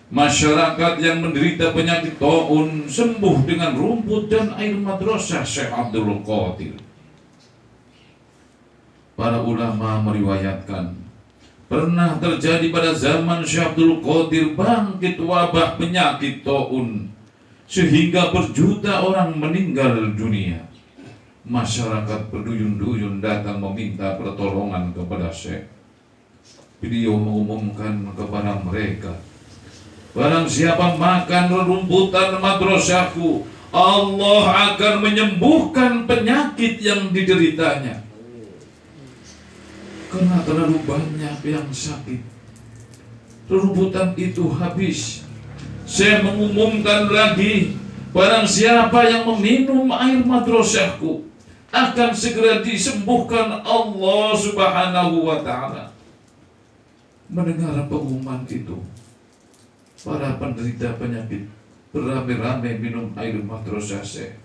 [SPEAKER 7] Masyarakat yang menderita penyakit taun sembuh dengan rumput dan air madrasah Syekh Abdul Qadir. Para ulama meriwayatkan pernah terjadi pada zaman Syekh Abdul Qadir bangkit wabah penyakit taun sehingga berjuta orang meninggal dunia. Masyarakat berduyun-duyun datang meminta pertolongan kepada Syekh. Beliau mengumumkan kepada mereka, barang siapa makan rerumputan madrasahku, Allah akan menyembuhkan penyakit yang dideritanya. Karena terlalu banyak yang sakit, rerumputan itu habis. Saya mengumumkan lagi, barang siapa yang meminum air madrasahku akan segera disembuhkan Allah Subhanahu wa ta'ala. Mendengar pengumuman itu, para penderita penyakit beramai-ramai minum air madrasah Syekh.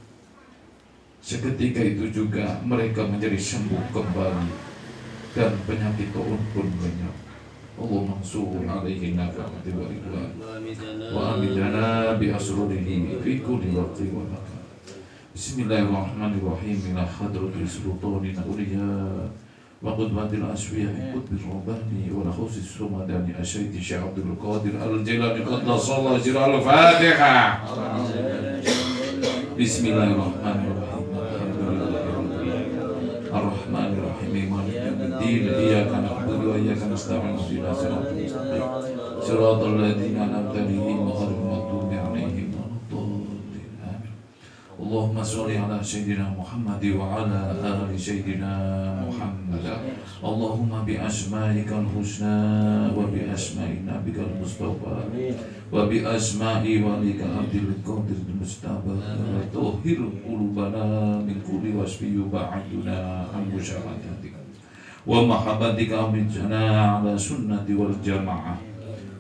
[SPEAKER 7] Seketika itu juga mereka menjadi sembuh kembali dan penyakit taun pun banyak. Allah mansur alaihi nafa'ati wa ridwan wa amidana bi asrurihi fi kulli waqti wa makan. Bismillahirrahmanirrahim. Ila hadratil sultanin awliya wa qudwatil asfiya'i qutbil rabbani wa lakhusis sumadani asyaiti Syekh Abdul Qadir al-Jilani qaddasallahu sirral Fatihah. Bismillahirrahmanirrahim. Ar-Rahmanir-Rahim. Maliki yaumiddin. Iyyaka na'budu wa iyyaka nasta'in. Ihdinas siratal mustaqim. Siratal ladzina an'amta 'alaihim ghairil maghdubi 'alaihim waladdallin. Amin. Allahumma sholli ala sayyidina Muhammad wa ala ali sayyidina Muhammad. Allahumma bi asma'ikal husna wa bi asma'i nabikal mustafa wa bi asma'i walika abdil qadir mustafa tuhhir qulubana min kulli wasfi yub'aduna an musyahadatika wa mahabbatika amitna ala sunnati wal jamaah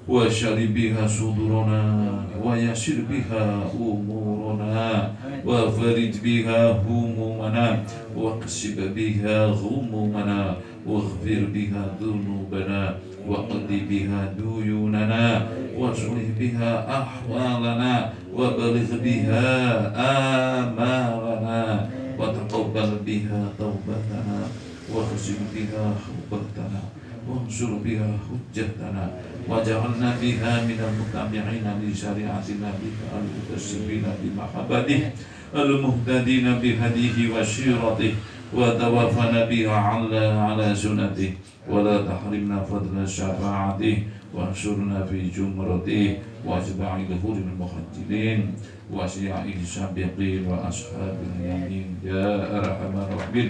[SPEAKER 7] wa syari biha sudurana wa yasir biha umurana wa farid biha humumana wa qsib biha ghumumana wa ghfir biha dhunubana wa qadi biha duyunana wa sulih biha ahwalana wa baligh biha amalana wa taqabbal biha taubatana wa khusib biha hubatana wa ansur biha hujjatana wa ja'alna biha minal muttabi'ina li syari'ati nabika al-mutasibina bi mahabbatih al-muhtadina bi hadihi wa syiratihi wa tawaffana biha ala sunnatih wa la tahrimna fadla syafa'atih wa ansurna fi jumratih wa asba'il huril muhajjirin wa syi'il sabiqin wa ashabil yamin ya arhamar rahimin.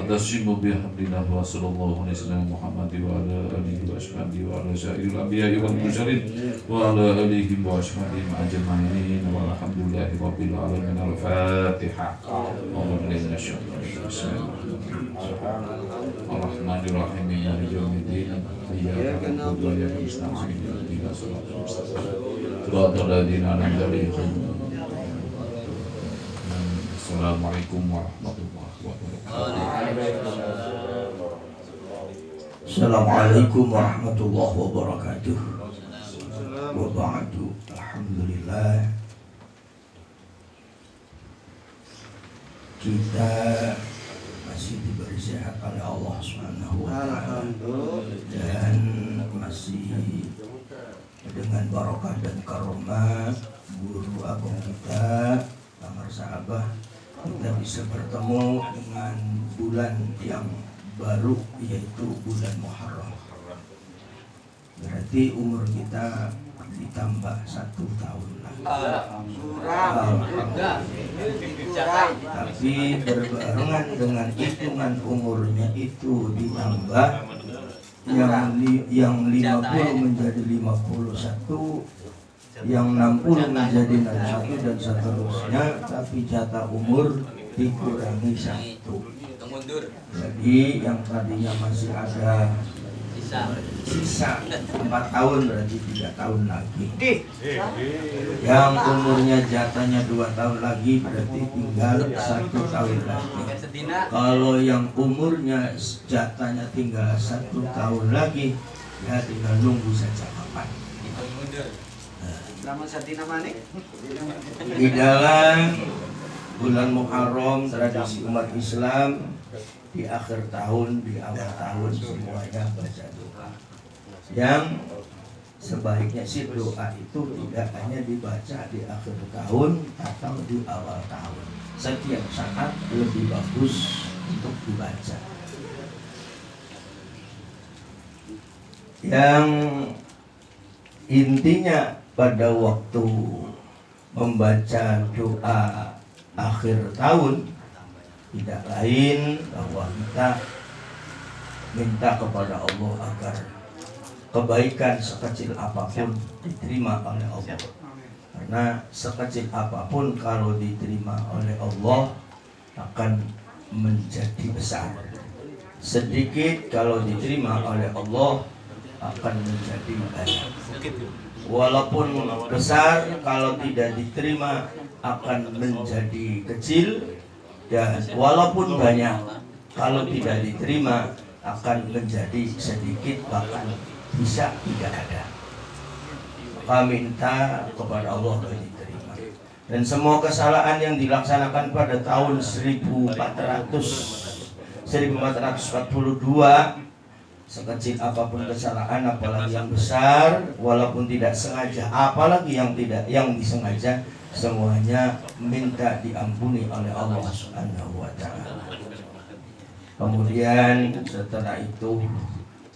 [SPEAKER 7] Tasimu bihamdillah wa sallallahu alaihi wasallam Muhammad wa ala alihi wa ashabihi wa ala sa'iril anbiya'i wal mursalin wa ala alihi wa ashabihi ajma'in walhamdulillahi rabbil alamin. Al-Fatihah. Ar-Rahmanir-Rahim. Maliki yaumiddin. Iyyaka na'budu wa iyyaka nasta'in. Ihdinas siratal mustaqim. Siratal ladzina an'amta 'alaihim. Assalamualaikum warahmatullahi wabarakatuh.
[SPEAKER 8] Assalamualaikum warahmatullahi wabarakatuh. Wa ba'du. Alhamdulillah, kita masih diberi sehat oleh Allah Subhanahu wa ta'ala dan masih dengan barokah dan karomah guru agung kita Kamar Sahabah, kita bisa bertemu dengan bulan yang baru, yaitu bulan Muharram. Berarti umur kita ditambah 1 tahun lagi. Tapi berbarengan dengan hitungan umurnya itu ditambah yang 50 menjadi 51, yang 60 menjadi 61 dan seterusnya, tapi jatah umur dikurangi 1. Jadi yang tadinya masih ada Sisa 4 tahun berarti 3 tahun lagi. Yang umurnya jatahnya 2 tahun lagi berarti tinggal 1 tahun lagi. Kalau yang umurnya jatahnya tinggal 1 tahun lagi, ya tinggal nunggu saja kapan. Di dalam bulan Muharram tradisi umat Islam di akhir tahun, di awal tahun semuanya baca doa. Yang sebaiknya sih doa itu tidak hanya dibaca di akhir tahun atau di awal tahun. Setiap saat lebih bagus untuk dibaca. Yang intinya pada waktu membaca doa akhir tahun tidak lain bahwa kita minta kepada Allah agar kebaikan sekecil apapun diterima oleh Allah. Karena sekecil apapun kalau diterima oleh Allah akan menjadi besar. Sedikit kalau diterima oleh Allah akan menjadi banyak. Walaupun besar kalau tidak diterima akan menjadi kecil. Dan walaupun banyak kalau tidak diterima akan menjadi sedikit bahkan bisa tidak ada. Maka minta kepada Allah agar diterima. Dan semua kesalahan yang dilaksanakan pada tahun 1442 sekecil apapun kesalahan, apalagi yang besar, walaupun tidak sengaja, apalagi yang disengaja, semuanya minta diampuni oleh Allah Subhanahu wa taala. Kemudian setelah itu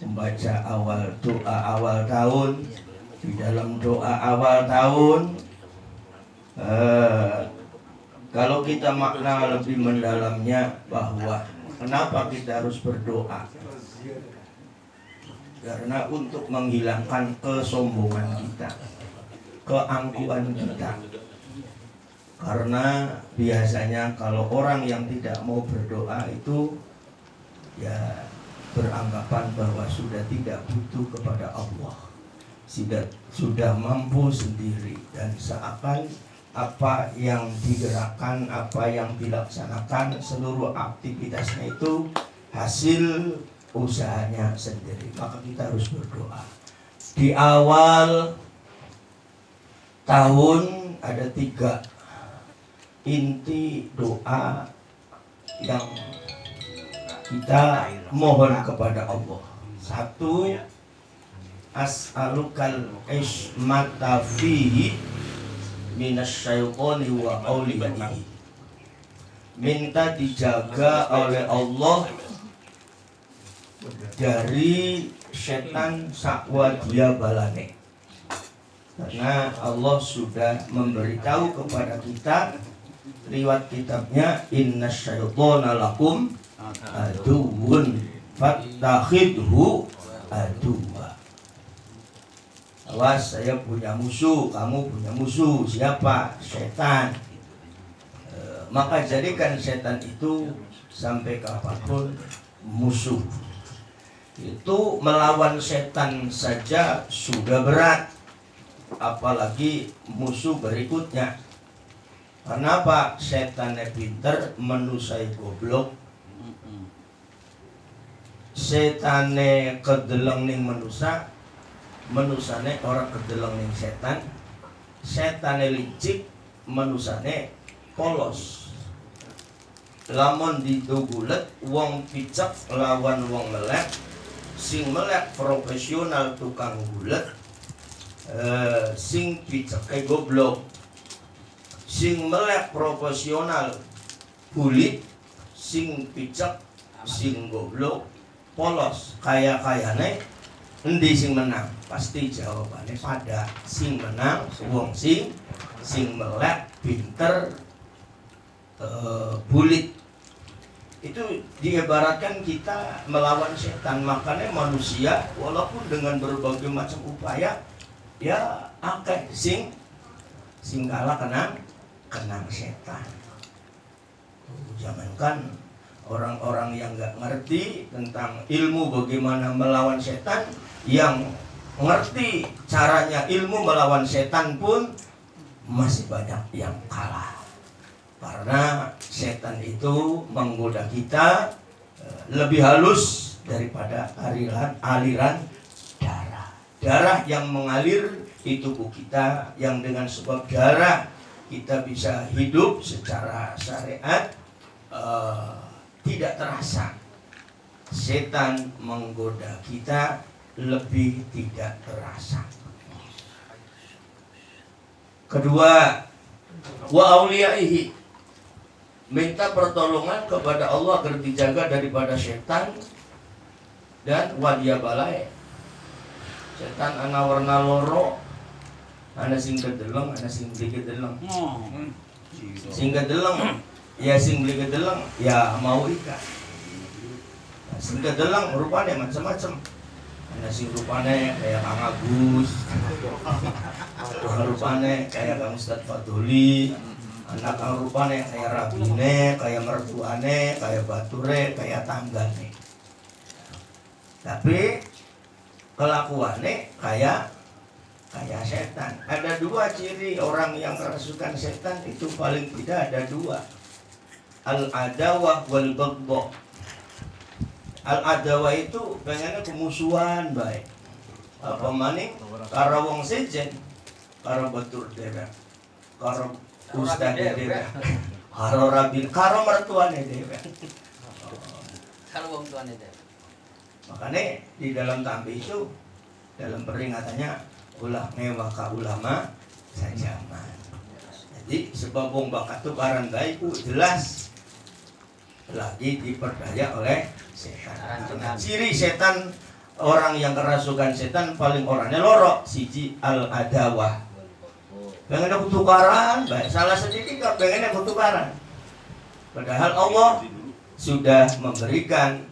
[SPEAKER 8] membaca doa awal tahun. Di dalam doa awal tahun kalau kita makna lebih mendalamnya bahwa kenapa kita harus berdoa? Karena untuk menghilangkan kesombongan kita, keangkuhan kita. Karena biasanya kalau orang yang tidak mau berdoa itu ya beranggapan bahwa sudah tidak butuh kepada Allah, sudah mampu sendiri, dan seakan apa yang digerakkan, apa yang dilaksanakan, seluruh aktivitasnya itu hasil usahanya sendiri. Maka kita harus berdoa. Di awal tahun ada 3 inti doa yang kita mohon kepada Allah. 1, as'alukal ismata fihi minasyaitani wa awliyaihi. Minta dijaga oleh Allah dari setan sakwa dia balane. Karena Allah sudah memberitahu kepada kita lewat kitabnya, innasyaitana lakum aduwwun fattakhidhu aduwwa. Awas, saya punya musuh, kamu punya musuh. Siapa? Setan. Maka jadikan setan itu sampai kapanpun musuh. Itu melawan setan saja sudah berat, apalagi musuh berikutnya. Karena apa? Setannya pinter, menusai goblok. Setannya kedeleng ning manusia, manusane orang kedeleng ning setan. Setannya licik, manusane polos. Lamun didugulet wong picek lawan wong melek. Sing melek profesional tukang gulet, sing picek goblok. Sing melek profesional bulit, sing picek, sing goblok polos. Kaya-kayane endi sing menang? Pasti jawabannya pada sing menang wong sing melek pinter bulit. Itu diibaratkan kita melawan setan. Makanya manusia walaupun dengan berbagai macam upaya ya akeh sing kalah kenang setan. Jangankan orang-orang yang nggak ngerti tentang ilmu bagaimana melawan setan, yang ngerti caranya ilmu melawan setan pun masih banyak yang kalah. Karena setan itu menggoda kita lebih halus daripada aliran darah. Darah yang mengalir di tubuh kita, yang dengan sebab darah kita bisa hidup secara syariat, tidak terasa. Setan menggoda kita lebih tidak terasa. Kedua, wa auliyaihi, minta pertolongan kepada Allah agar dijaga daripada setan dan wadia balai. Setan ana warna loro, ana sing gedeleng, ana sing gedeleng. Sing gedeleng ya sing beli gedeleng ya mau ikan. Sing gedeleng rupanya macam-macam. Ada sing rupanya kayak Kang Agus, rupanya kayak Kang Ustadz Faduli, anak Kang rupanya kayak Rabine, kayak mertuane, kayak bature, kayak tanggane. Tapi kelakuannya kayak setan. Ada dua ciri orang yang kerasukan setan itu, paling tidak ada dua. Al-adawah wal baghdha. Al-adawah itu pengennya kemusuhan baik. Apa maning karo wong sejen, karo batur dhewe, karo ustaz dhewe, karo rabin, karo mertuane dhewe.
[SPEAKER 3] Karo wong tuane dhewe.
[SPEAKER 8] Makanya di dalam tambi itu, dalam peringatannya ulah mewah ka ulama sajaman. Jadi sebab wong bakat tukaran baik jelas lagi diperdaya oleh setan. Ciri setan, orang yang kerasukan setan paling orangnya lorok, siji al-adawah. Pengennya kutukaran, baik salah sedikit kan pengennya kutukaran. Padahal Allah sudah memberikan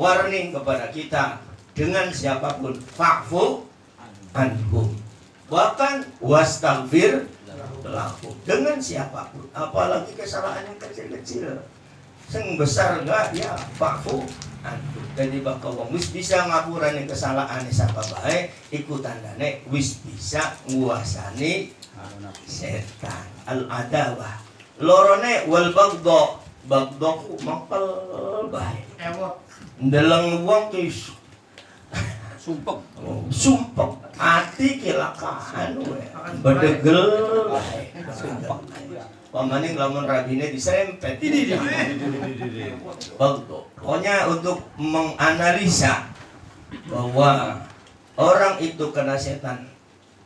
[SPEAKER 8] warning kepada kita, dengan siapapun fa'fu anhum, bahkan wastaghfir lahum, dengan siapapun, apalagi kesalahan yang kecil-kecil. Sing besar enggak ya fa'fu anhum. Jadi bakal wong wis bisa ngapurane kesalahan siapa bae, iku tandane wis bisa nguasani setan. Al-adawah lorone wal baghdha, baghdha ku mangkel bae. Ndeleng wong ki sumpek ati kilakaan we bedegel bae. Pamaning lamun rabine diserempet. Pokoknya untuk menganalisa bahwa orang itu kena setan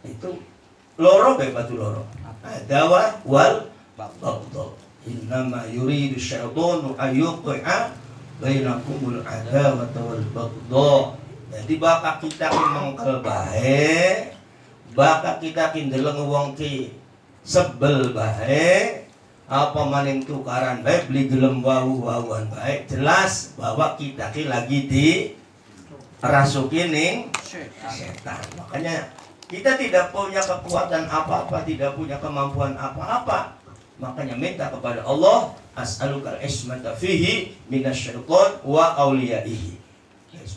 [SPEAKER 8] itu loro be batu loro. Adawah wal baghdha. Innama yuridu syaitanu ayyuqi'a bainakumul adawata wal baghdha. Jadi bakal kita ki mengkel bae, bakal kita ki ndeleng wong ki sebel bae, apa maning tukaran bae, beli gelem wau-wauan bae, jelas bahwa kita ki lagi di rasuki ning setan. Makanya kita tidak punya kekuatan apa-apa, tidak punya kemampuan apa-apa. Makanya minta kepada Allah, as'alukal ismata fihi minasyaiton wa auliyaihi.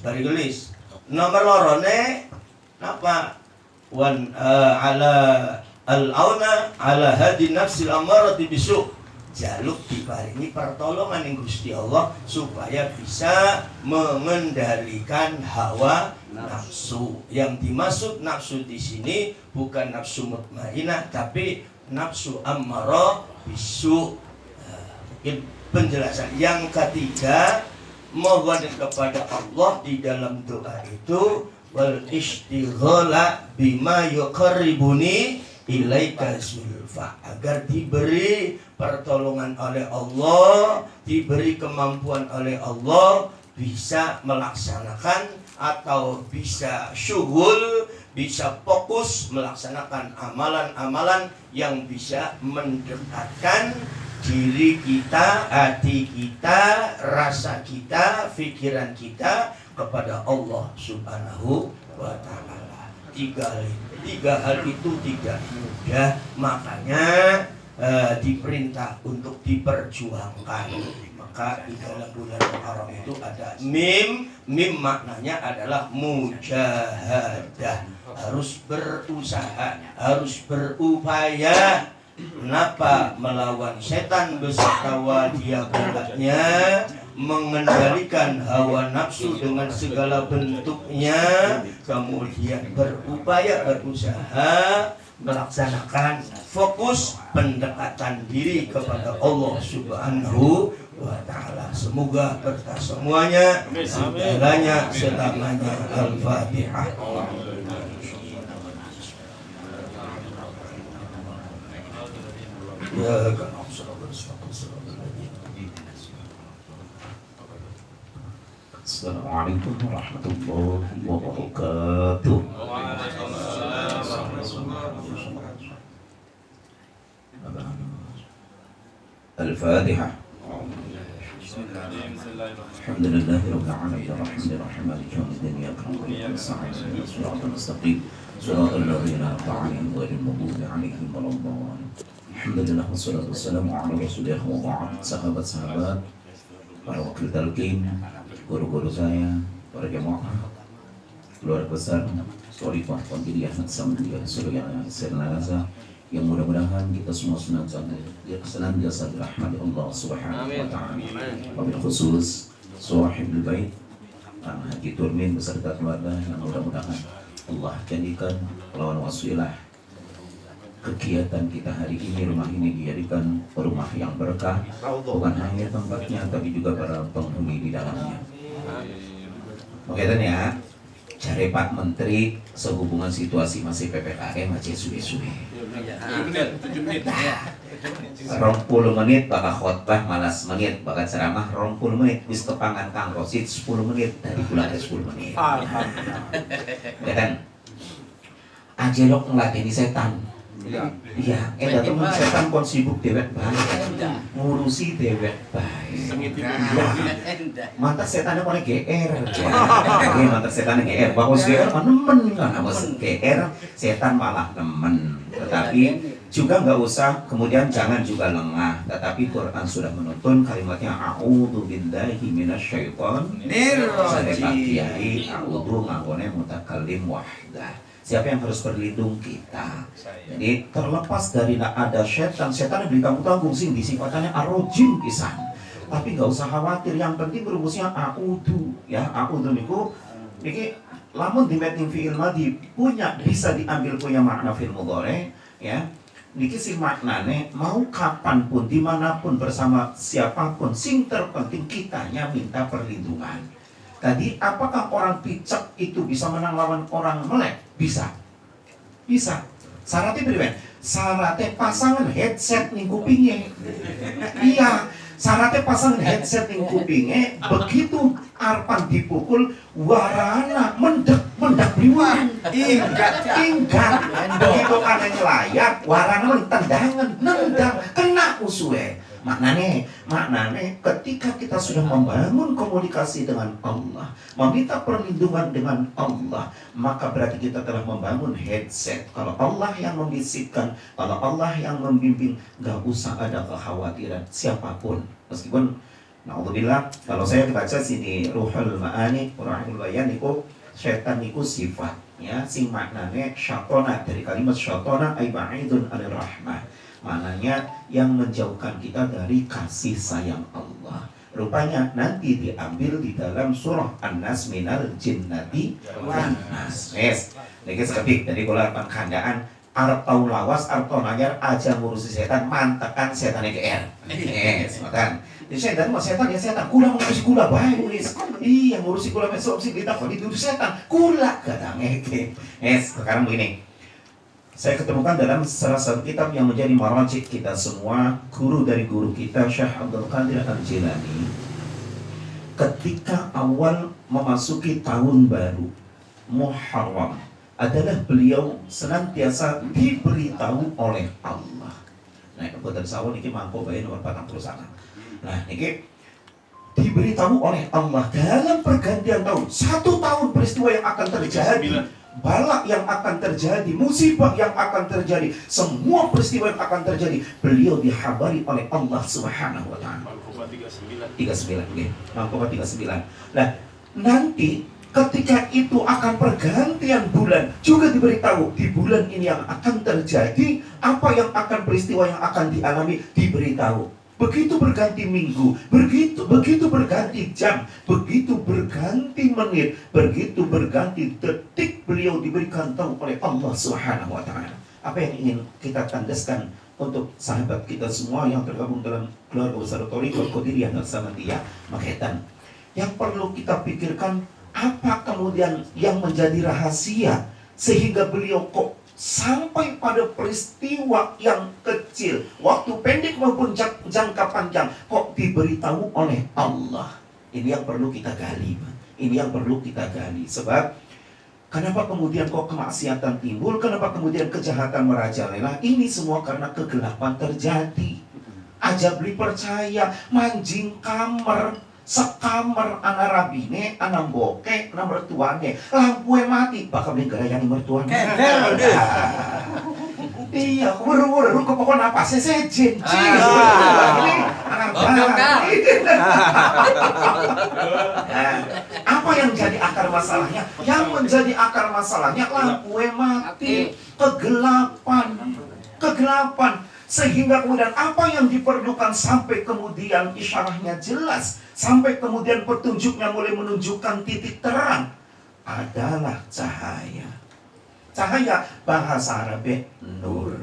[SPEAKER 8] Bari gelis. Nomor lorone apa? Wan ala al-auna ala hadi nafsil amarati bisu. Jaluk diparingi pertolongan ning Gusti Allah supaya bisa mengendalikan hawa nafsu. Yang dimaksud nafsu di sini bukan nafsu mutmainah tapi nafsu ammarah bisu. Penjelasan yang ketiga, mohon kepada Allah di dalam doa itu wal istighala bima yuqarribuni ilaika zulfa, agar diberi pertolongan oleh Allah, diberi kemampuan oleh Allah, bisa melaksanakan atau bisa syughul, bisa fokus melaksanakan amalan-amalan yang bisa mendekatkan diri kita, hati kita, rasa kita, pikiran kita kepada Allah Subhanahu wa ta'ala. Tiga hal itu tidak mudah, makanya diperintah untuk diperjuangkan. Maka di dalam bulan Muharram itu ada mim maknanya adalah mujahadah, harus berusaha, harus berupaya. Kenapa? Melawan setan beserta wadiah-wadiahnya, mengendalikan hawa nafsu dengan segala bentuknya, kemudian berupaya, berusaha melaksanakan fokus pendekatan diri kepada Allah Subhanahu wa ta'ala. Semoga berkah semuanya, segalanya, selamanya. Al-Fatihah. Ya
[SPEAKER 9] Assalamualaikum warahmatullahi wabarakatuh. Al-Fatihah. Alhamdulillahirabbil alamin arrahmanirrahim maliki yaumiddin iyyaka na'budu wa iyyaka nasta'in ihdinas siratal mustaqim siratal ladzina an'amta 'alaihim ghairil maghdubi 'alaihim waladdallin. Alhamdulillah wassalatu wassalamu ala Rasulillah wa ba'd. Sahabat-sahabat, para wakil talqin, guru-guru saya, para jemaah, keluarga besar Thariqah Qadiriyah Naqsabandiyah Suryana Sirnasa, yang mudah-mudahan kita semua senantiasa dirahmati Allah Subhanahu wa ta'ala. Wabil khusus sahibul bait Haji Turmin beserta keluarga yang mudah-mudahan Allah jadikan lawan wasilah kegiatan kita hari ini, rumah ini dijadikan rumah yang berkah, bukan hanya tempatnya tapi juga para penghuni di dalamnya. Oke dan ya, cari Pak Menteri sehubungan situasi masih PPKM aja suwe-suwe.
[SPEAKER 3] 7 menit.
[SPEAKER 9] 20 menit bakal khotbah, malas menit bakal ceramah, 20 menit bis tepangan Kang Rosid 10 menit dari bulan 10 menit. Ya kan? Ajelok ngelatih setan. Iya, temen setan kon sibuk dewek bae. Ngurusi dewek bae. Mantap setannya mulai GR. Mantap setannya GR. Bagus GR kan nemen kan, bagus GR setan malah nemen. Tetapi juga nggak usah, kemudian jangan juga lengah. Tetapi Quran sudah menuntun kalimatnya a'udzu billahi minasyaitonir rajim. Kiai a'udzu ngangone mutakallim wahdah. Siapa yang harus berlindung? Kita. Jadi terlepas dari ada setan yang beli tanggung sing disifatannya arojim pisan. Tapi nggak usah khawatir, yang penting rumusnya a'udzu ya. A'udzu niku niki lamun di mating fi'il madhi punya, bisa diambil punya makna fi'il mudhari ya. Niki sing maknane mau kapanpun dimanapun bersama siapapun, sing terpenting kitanya minta perlindungan. Tadi apakah orang picek itu bisa menang lawan orang melek? Bisa. Bisa. Syaratnya beriman. Syaratnya pasangan headset ning kupingnya. Iya. Syaratnya pasangan headset ning kupingnya, begitu arpan dipukul warana mendak liwat. Inggat. Begitu kana nyelayak warana tendangan nendang kena usuhe. Maknanya ketika kita sudah membangun komunikasi dengan Allah, meminta perlindungan dengan Allah, maka berarti kita telah membangun headset. Kalau Allah yang membisikkan, kalau Allah yang membimbing, gak usah ada kekhawatiran siapapun. Meskipun na'udzubillah, kalau saya baca sini Ruhul Ma'ani, Ruhul Bayan niku setan niku sifat ya, sing maknanya syatona, dari kalimat syatona ay ba'idun anir rahmah. Maknanya yang menjauhkan kita dari kasih sayang Allah. Rupanya nanti diambil di dalam surah An-Nas minal jinnati wan nas. Yes. Niki seketik dari kula kandaan arep tau lawas, arep tau nanyar aja ngurusi setan, mantekan setannya GR. Yes, makan. Jadi setan mah setan ya setan, kula ngurusi kula bae nulis. Iya, ngurusi kula besok sih ditakoni diurus setan. Kula kadang ngeke. Yes, sekarang begini. Saya ketemukan dalam salah satu kitab yang menjadi marajik kita semua, guru dari guru kita Syekh Abdul Qadir Al-Jilani, ketika awal memasuki tahun baru Muharram adalah beliau senantiasa diberitahu oleh Allah. Nah, kebetulan sawal ini mangko bae nomor 41. Nah, ini diberitahu oleh Allah dalam pergantian tahun, 1 tahun peristiwa yang akan terjadi balak yang akan terjadi, musibah yang akan terjadi, semua peristiwa yang akan terjadi, beliau dihabari oleh Allah Subhanahu wa taala. 39 nggih. 39. Nah, nanti ketika itu akan pergantian bulan, juga diberitahu di bulan ini yang akan terjadi, apa yang akan peristiwa yang akan dialami diberitahu. Begitu berganti minggu, begitu berganti jam, begitu berganti menit, begitu berganti detik, beliau diberikan tahu oleh Allah Subhanahu wa taala. Apa yang ingin kita tandaskan untuk sahabat kita semua yang tergabung dalam keluarga besar Thariqah Qadiriyah Naqsabandiyah Magetan. Yang perlu kita pikirkan, apa kemudian yang menjadi rahasia sehingga beliau kok sampai pada peristiwa yang kecil, waktu pendek maupun jangka panjang, kok diberitahu oleh Allah. Ini yang perlu kita gali. Ini yang perlu kita gali. Sebab kenapa kemudian kok kemaksiatan timbul, kenapa kemudian kejahatan merajalela, ini semua karena kegelapan terjadi. Aja beli percaya, manjing kamar, sekamar anak rabine, anak bokeh, anak mertuane, lampu mati, bakal beli gerayani mertuane. Iya, buru-buru ke pokok apa sih sejen. Apa yang jadi akar masalahnya? Yang menjadi akar masalahnya lampu mati, kegelapan. Sehingga kemudian apa yang diperlukan sampai kemudian isyarahnya jelas, sampai kemudian petunjuknya mulai menunjukkan titik terang adalah cahaya. Cahaya bahasa Arabnya nur.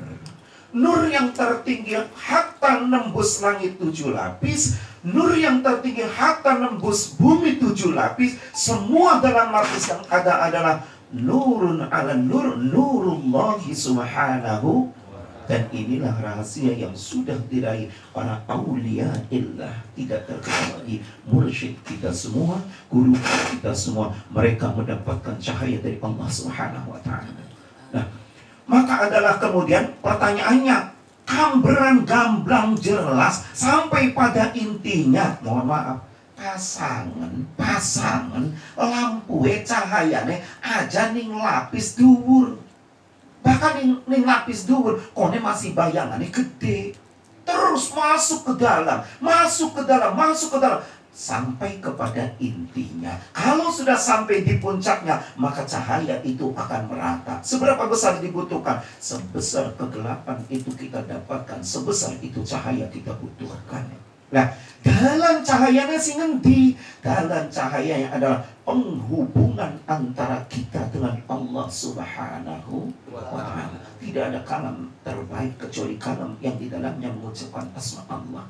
[SPEAKER 9] Nur yang tertinggi hatta nembus langit 7 lapis, nur yang tertinggi hatta nembus bumi 7 lapis. Semua dalam lapis yang ada adalah nurun ala nur, nurullahi subhanahu. Dan inilah rahasia yang sudah diraih para aulia illah. Tidak terkecuali mursyid kita semua, guru kita semua, mereka mendapatkan cahaya dari Allah Subhanahu wa taala. Nah, maka adalah kemudian pertanyaannya, kamberan gamblang jelas sampai pada intinya, mohon maaf, pasangan lampu cahayane aja ning lapis dhuwur. Bahkan ning lapis dhuwur kone masih bayangannya gede. Terus masuk ke dalam sampai kepada intinya. Kalau sudah sampai di puncaknya, maka cahaya itu akan merata. Seberapa besar dibutuhkan? Sebesar kegelapan itu kita dapatkan, sebesar itu cahaya kita butuhkan. Nah, dalam cahayanya sing ngendi? Dalam cahaya yang adalah penghubungan antara kita dengan Allah Subhanahu wa taala. Tidak ada kalam terbaik kecuali kalam yang di dalamnya mengucapkan asma Allah.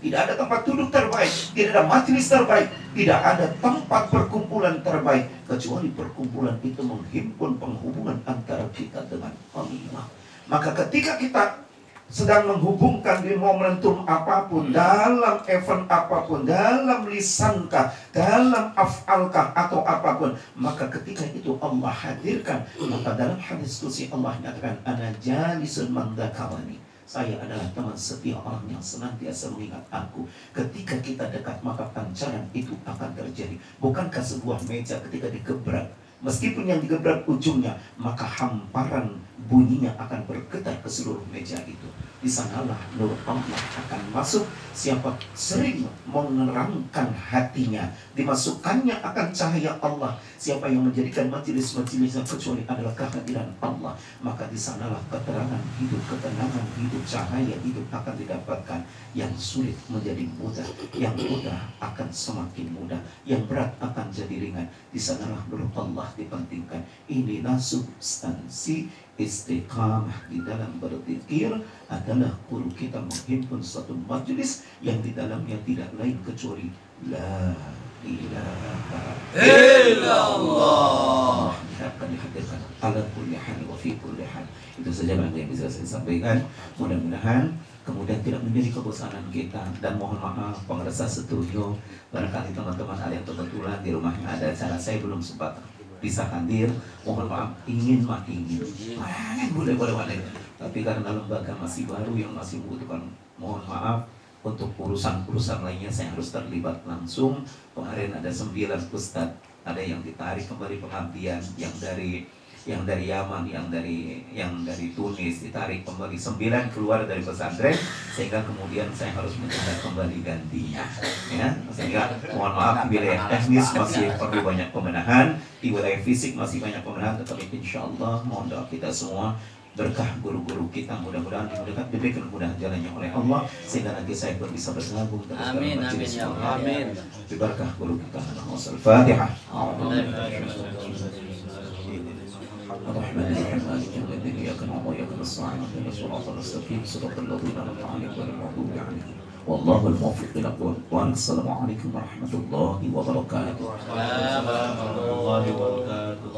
[SPEAKER 9] Tidak ada tempat duduk terbaik, tidak ada majelis terbaik, tidak ada tempat perkumpulan terbaik kecuali perkumpulan itu menghimpun penghubungan antara kita dengan Allah. Maka ketika kita sedang menghubungkan di momentum apapun, dalam event apapun, dalam lisankah, dalam af'alkah atau apapun, maka ketika itu Allah hadirkan, maka dalam hadis qudsi Allah nyatakan, ana jalisun man dzakarani. Saya adalah teman setia orang yang senantiasa mengingat aku. Ketika kita dekat, maka pancaran itu akan terjadi. Bukankah sebuah meja ketika digebrak, meskipun yang digebrak ujungnya, maka hamparan bunyinya akan bergetar ke seluruh meja itu. Di sanalah nur Allah akan masuk. Siapa sering menerangkan hatinya, dimasukkannya akan cahaya Allah. Siapa yang menjadikan majelis-majelisnya kecuali adalah kehadiran Allah, maka di sanalah keterangan hidup, ketenangan hidup, cahaya hidup akan didapatkan. Yang sulit menjadi mudah, yang mudah akan semakin mudah, yang berat akan jadi ringan. Di sanalah nur Allah dipentingkan. Inilah substansi istiqamah di dalam berzikir, adalah guru kita menghimpun suatu majelis yang di dalamnya tidak lain kecuali la ilaha illallah. Akan dihadirkan ala kulli hal wa fi kulli hal. Itu saja yang bisa saya sampaikan. Mudah-mudahan kemudian tidak menjadi kebosanan kita, dan mohon maaf pengresa setuju barangkali teman-teman ada yang kebetulan di rumahnya ada acara, saya belum sempat bisa hadir, mohon maaf, ingin boleh tapi karena lembaga masih baru yang masih membutuhkan, mohon maaf, untuk urusan lainnya saya harus terlibat langsung. Kemarin ada 9 ustadz, ada yang ditarik kembali pengabdian, yang dari yang dari Yaman, yang dari Tunis ditarik kembali, 9 keluar dari pesantren, sehingga kemudian saya harus mencetak kembali gantinya, ya. Sehingga mohon maaf di wilayah teknis masih perlu banyak pembenahan, di wilayah fisik masih banyak pembenahan, tetapi insya Allah mohon doa kita semua, berkah guru-guru kita mudah-mudahan dimudahkan, diberikan mudah jalannya oleh Allah, sehingga nanti saya pun bisa bergabung terus dalam majelis
[SPEAKER 2] ya Allah. Amin.
[SPEAKER 9] Berkah guru kita. Al-Fatihah. الرحمن الرحيم مالك يوم الدين إياك نعبد وإياك نستعين اهدنا الصراط المستقيم صراط الذين أنعمت عليهم غير المغضوب عليهم والله الموفق إلى الأقوال. السلام عليكم ورحمة الله وبركاته.
[SPEAKER 1] Warahmatullahi wabarakatuh.